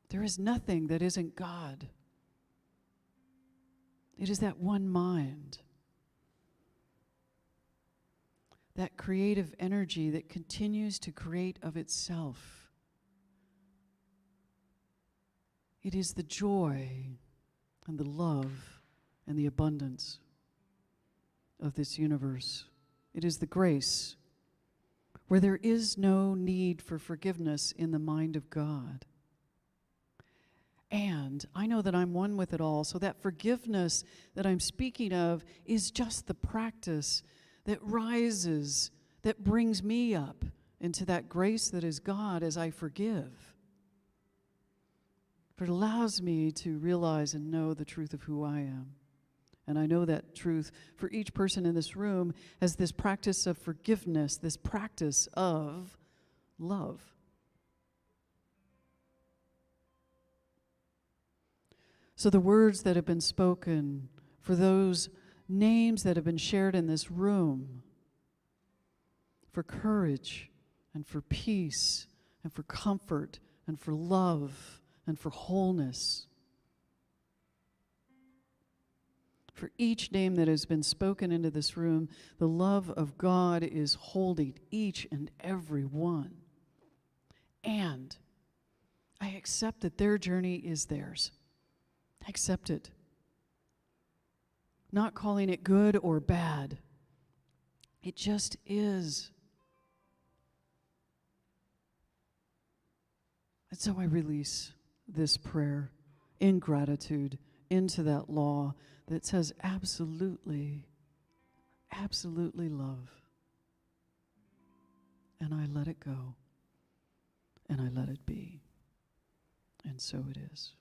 There is nothing that isn't God. It is that one mind, that creative energy that continues to create of itself. It is the joy and the love and the abundance of this universe. It is the grace where there is no need for forgiveness in the mind of God. And I know that I'm one with it all, so that forgiveness that I'm speaking of is just the practice that rises, that brings me up into that grace that is God as I forgive. For it allows me to realize and know the truth of who I am. And I know that truth for each person in this room as this practice of forgiveness, this practice of love. So the words that have been spoken, for those names that have been shared in this room, for courage and for peace and for comfort and for love and for wholeness, for each name that has been spoken into this room, the love of God is holding each and every one. And I accept that their journey is theirs. I accept it. Not calling it good or bad. It just is. And so I release this prayer in gratitude into that law that says absolutely, absolutely love. And I let it go. And I let it be. And so it is.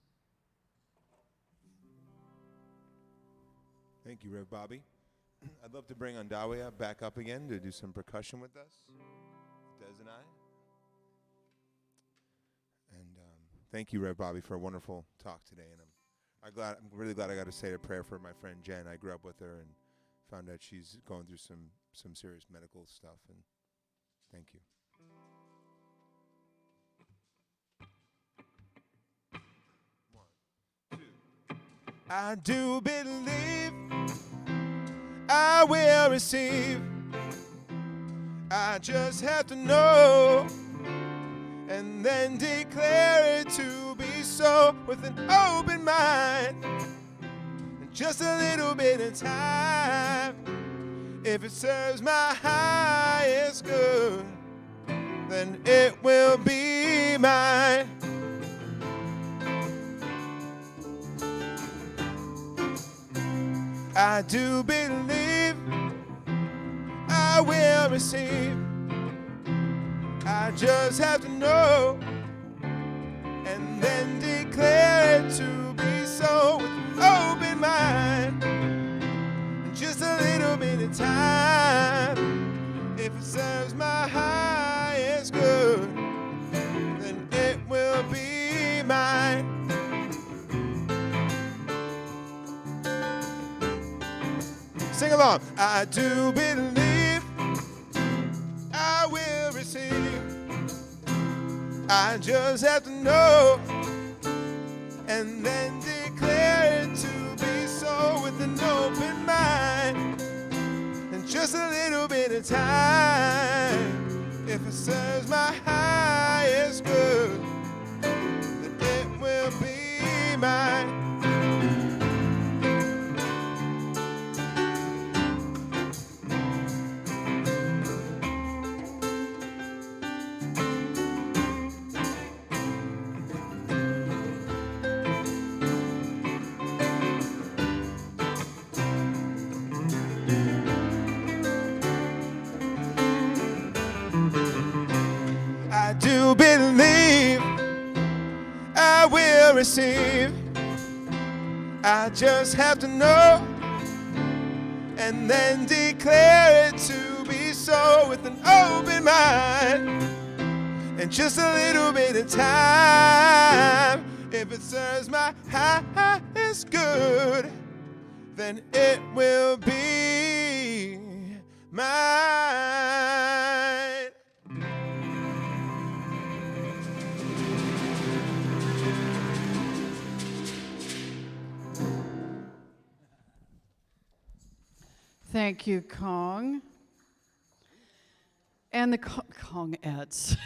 Thank you, Rev Bobby. I'd love to bring Andawea back up again to do some percussion with us, Des and I. And thank you, Rev Bobby, for a wonderful talk today. And I'm really glad I got to say a prayer for my friend Jen. I grew up with her and found out she's going through some serious medical stuff. And thank you. I do believe I will receive. I just have to know and then declare it to be so with an open mind and just a little bit of time. If it serves my highest good, then it will be mine. I do believe I will receive. I just have to know and then declare it to be so with open mind and just a little bit of time. If it serves my highest good, then it will be mine. Sing along. I do believe I will receive. I just have to know and then declare it to be so with an open mind and just a little bit of time. If it serves my highest good, then it will be mine. receive. I just have to know and then declare it to be so with an open mind and just a little bit of time. If it serves my highest good, then it will be mine. Thank you, Kong. And the Kongettes.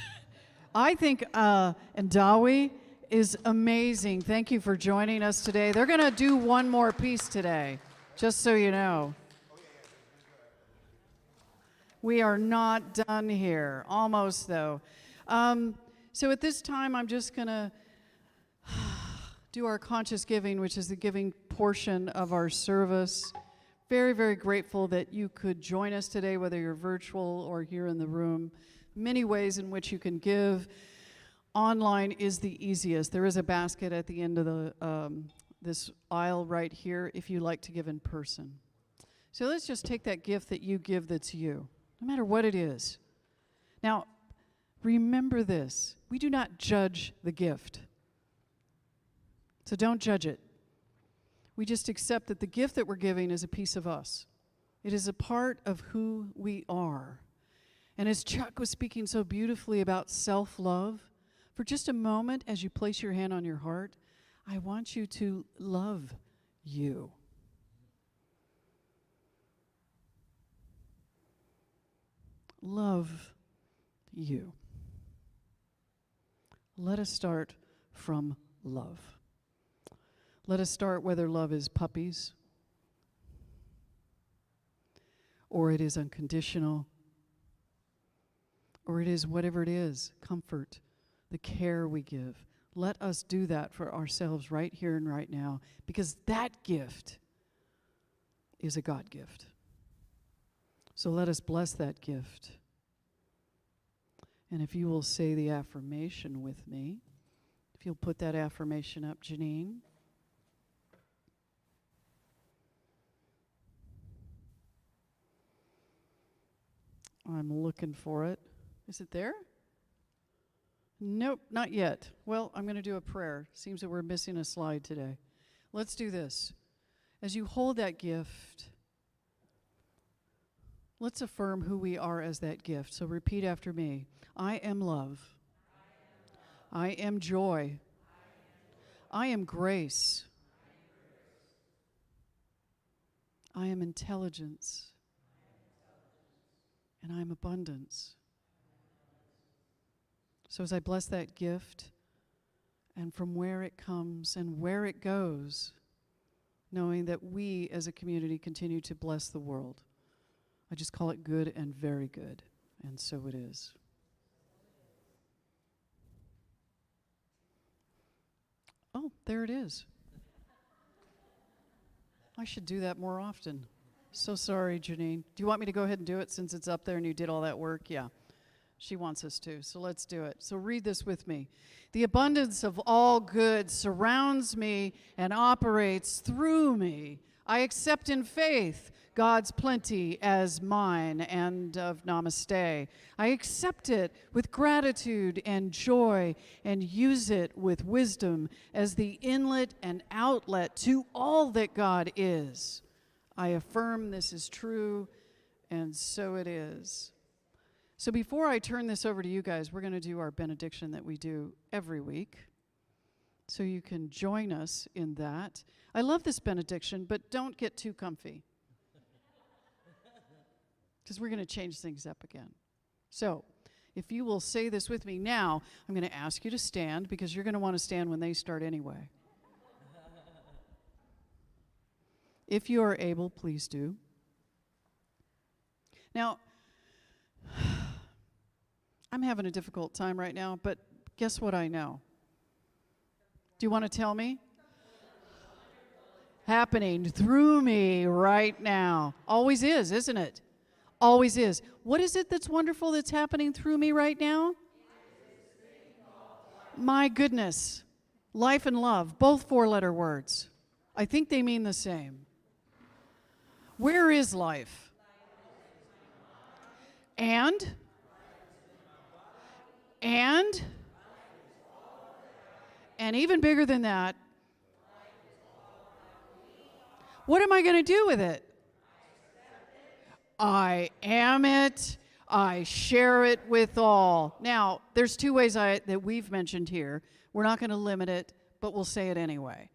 I think Ndawi is amazing. Thank you for joining us today. They're going to do one more piece today, just so you know. We are not done here. Almost, though. So at this time, I'm just going to do our conscious giving, which is the giving portion of our service. Very, very grateful that you could join us today, whether you're virtual or here in the room. Many ways in which you can give. Online is the easiest. There is a basket at the end of the this aisle right here if you like to give in person. So let's just take that gift that you give that's you, no matter what it is. Now, remember this. We do not judge the gift. So don't judge it. We just accept that the gift that we're giving is a piece of us. It is a part of who we are. And as Chuck was speaking so beautifully about self-love, for just a moment, as you place your hand on your heart, I want you to love you. Love you. Let us start from love. Let us start whether love is puppies or it is unconditional or it is whatever it is, comfort, the care we give. Let us do that for ourselves right here and right now, because that gift is a God gift. So let us bless that gift. And if you will say the affirmation with me, if you'll put that affirmation up, Janine. I'm looking for it. Is it there? Nope, not yet. Well, I'm going to do a prayer. Seems that we're missing a slide today. Let's do this. As you hold that gift, let's affirm who we are as that gift. So repeat after me. I am love. I am joy. I am grace. I am intelligence. And I am abundance. So as I bless that gift, and from where it comes and where it goes, knowing that we as a community continue to bless the world, I just call it good and very good. And so it is. Oh, there it is. I should do that more often. So sorry, Janine. Do you want me to go ahead and do it since it's up there and you did all that work? Yeah. She wants us to, so let's do it. So read this with me. The abundance of all good surrounds me and operates through me. I accept in faith God's plenty as mine and of Namaste. I accept it with gratitude and joy and use it with wisdom as the inlet and outlet to all that God is. I affirm this is true, and so it is. So before I turn this over to you guys, we're going to do our benediction that we do every week. So you can join us in that. I love this benediction, but don't get too comfy, because we're going to change things up again. So if you will say this with me now, I'm going to ask you to stand, because you're going to want to stand when they start anyway. If you are able, please do. Now, I'm having a difficult time right now, but guess what I know? Do you want to tell me? Happening through me right now. Always is, isn't it? Always is. What is it that's wonderful that's happening through me right now? My goodness. Life and love, both 4-letter words. I think they mean the same. Where is life? And? And even bigger than that, what am I going to do with it? I am it. I share it with all. Now, there's 2 ways that we've mentioned here. We're not going to limit it, but we'll say it anyway.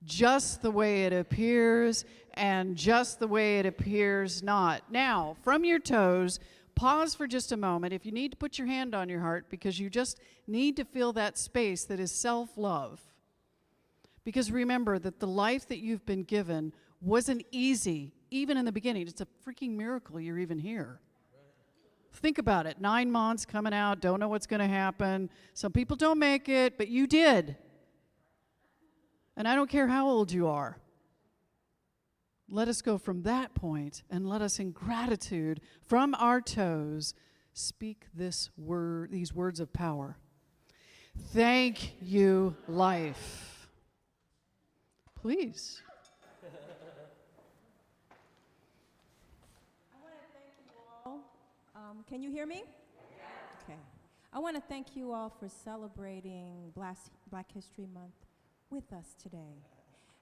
Just the way it appears and just the way it appears not. Now, from your toes, pause for just a moment. If you need to put your hand on your heart because you just need to feel that space that is self-love. Because remember that the life that you've been given wasn't easy, even in the beginning. It's a freaking miracle you're even here. Think about it. 9 months coming out, don't know what's going to happen. Some people don't make it, but you did. And I don't care how old you are. Let us go from that point and let us in gratitude from our toes speak these words of power. Thank you, life. Please. Can you hear me? Okay. I want to thank you all for celebrating Black History Month with us today.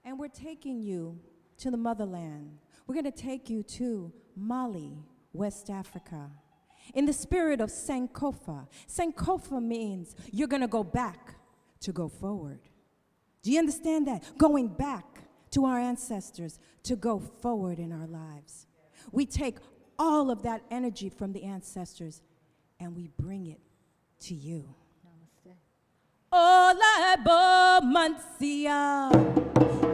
And we're taking you to the motherland. We're going to take you to Mali, West Africa, in the spirit of Sankofa. Sankofa means you're going to go back to go forward. Do you understand that? Going back to our ancestors to go forward in our lives. We take all of that energy from the ancestors and we bring it to you. Namaste. Ola bo mansia,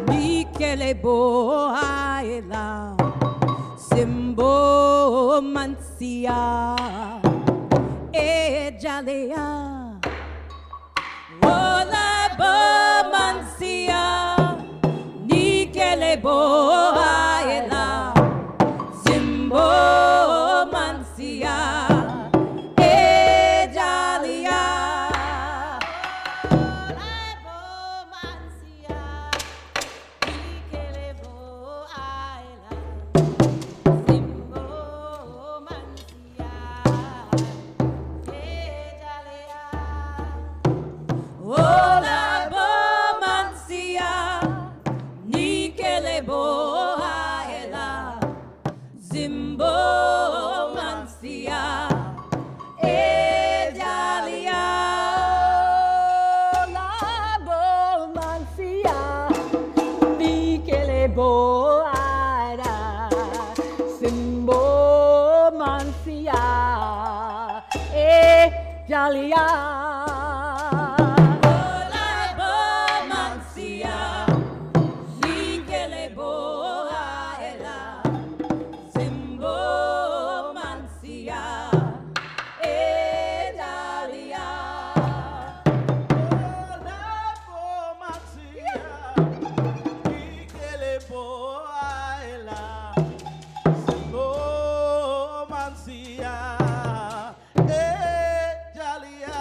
nikele bo aela, simbo mansia, e jalea. Ola bo mansia, nikele bo aela. Oh, Mansia, Jalia. Oh, Mansia, Ikelebo, Aila. Simbo, Mansia, Jalia. Oh, Labo, Mansia, Nikelebo. Zimbo Mansia, Jalia, Labo Mansia, Nikelebo Aira, Zimbo Mansia, Jalia. Jalia.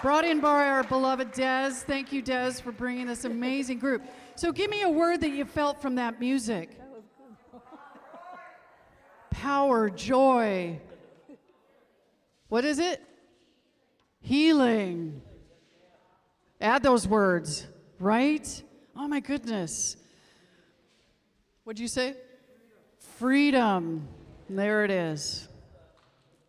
Brought in by our beloved Des. Thank you, Des, for bringing this amazing group. So give me a word that you felt from that music. Power, joy. What is it? Healing. Add those words, right? Oh my goodness. What'd you say? Freedom. There it is.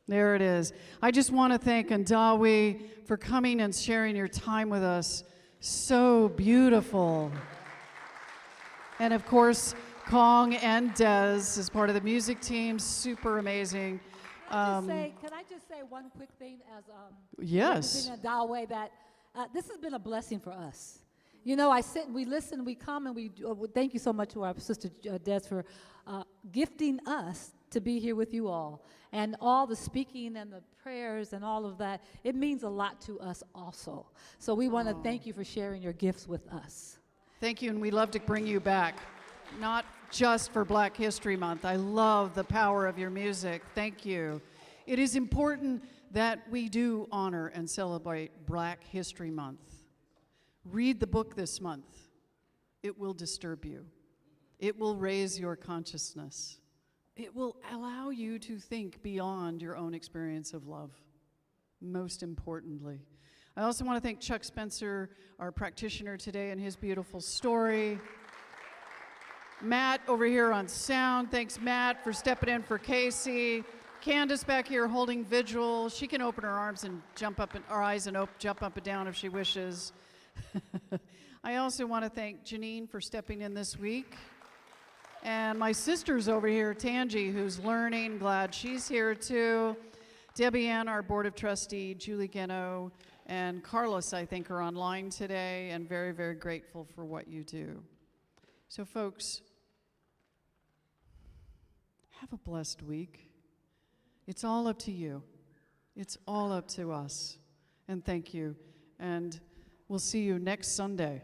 There it is. I just want to thank Andawi for coming and sharing your time with us. So beautiful. And of course, Kong and Des as part of the music team, super amazing. Can I just say one quick thing as Yes. representing Adaway, that this has been a blessing for us. You know, I sit and we listen, we come, and we thank you so much to our sister Des for gifting us to be here with you all. And all the speaking and the prayers and all of that, it means a lot to us also. So we want to thank you for sharing your gifts with us. Thank you, and we love to bring you back, not just for Black History Month. I love the power of your music. Thank you. It is important that we do honor and celebrate Black History Month. Read the book this month. It will disturb you. It will raise your consciousness. It will allow you to think beyond your own experience of love, most importantly. I also want to thank Chuck Spencer, our practitioner today, and his beautiful story. Matt over here on sound. Thanks, Matt, for stepping in for Casey. Candace back here holding vigil. She can open her arms and jump up, her eyes and jump up and down if she wishes. I also want to thank Janine for stepping in this week. And my sister's over here, Tangi, who's learning. Glad she's here too. Debbie Ann, our Board of Trustee, Julie Geno, and Carlos, I think, are online today, and very, very grateful for what you do. So folks, have a blessed week. It's all up to you. It's all up to us. And thank you. And we'll see you next Sunday.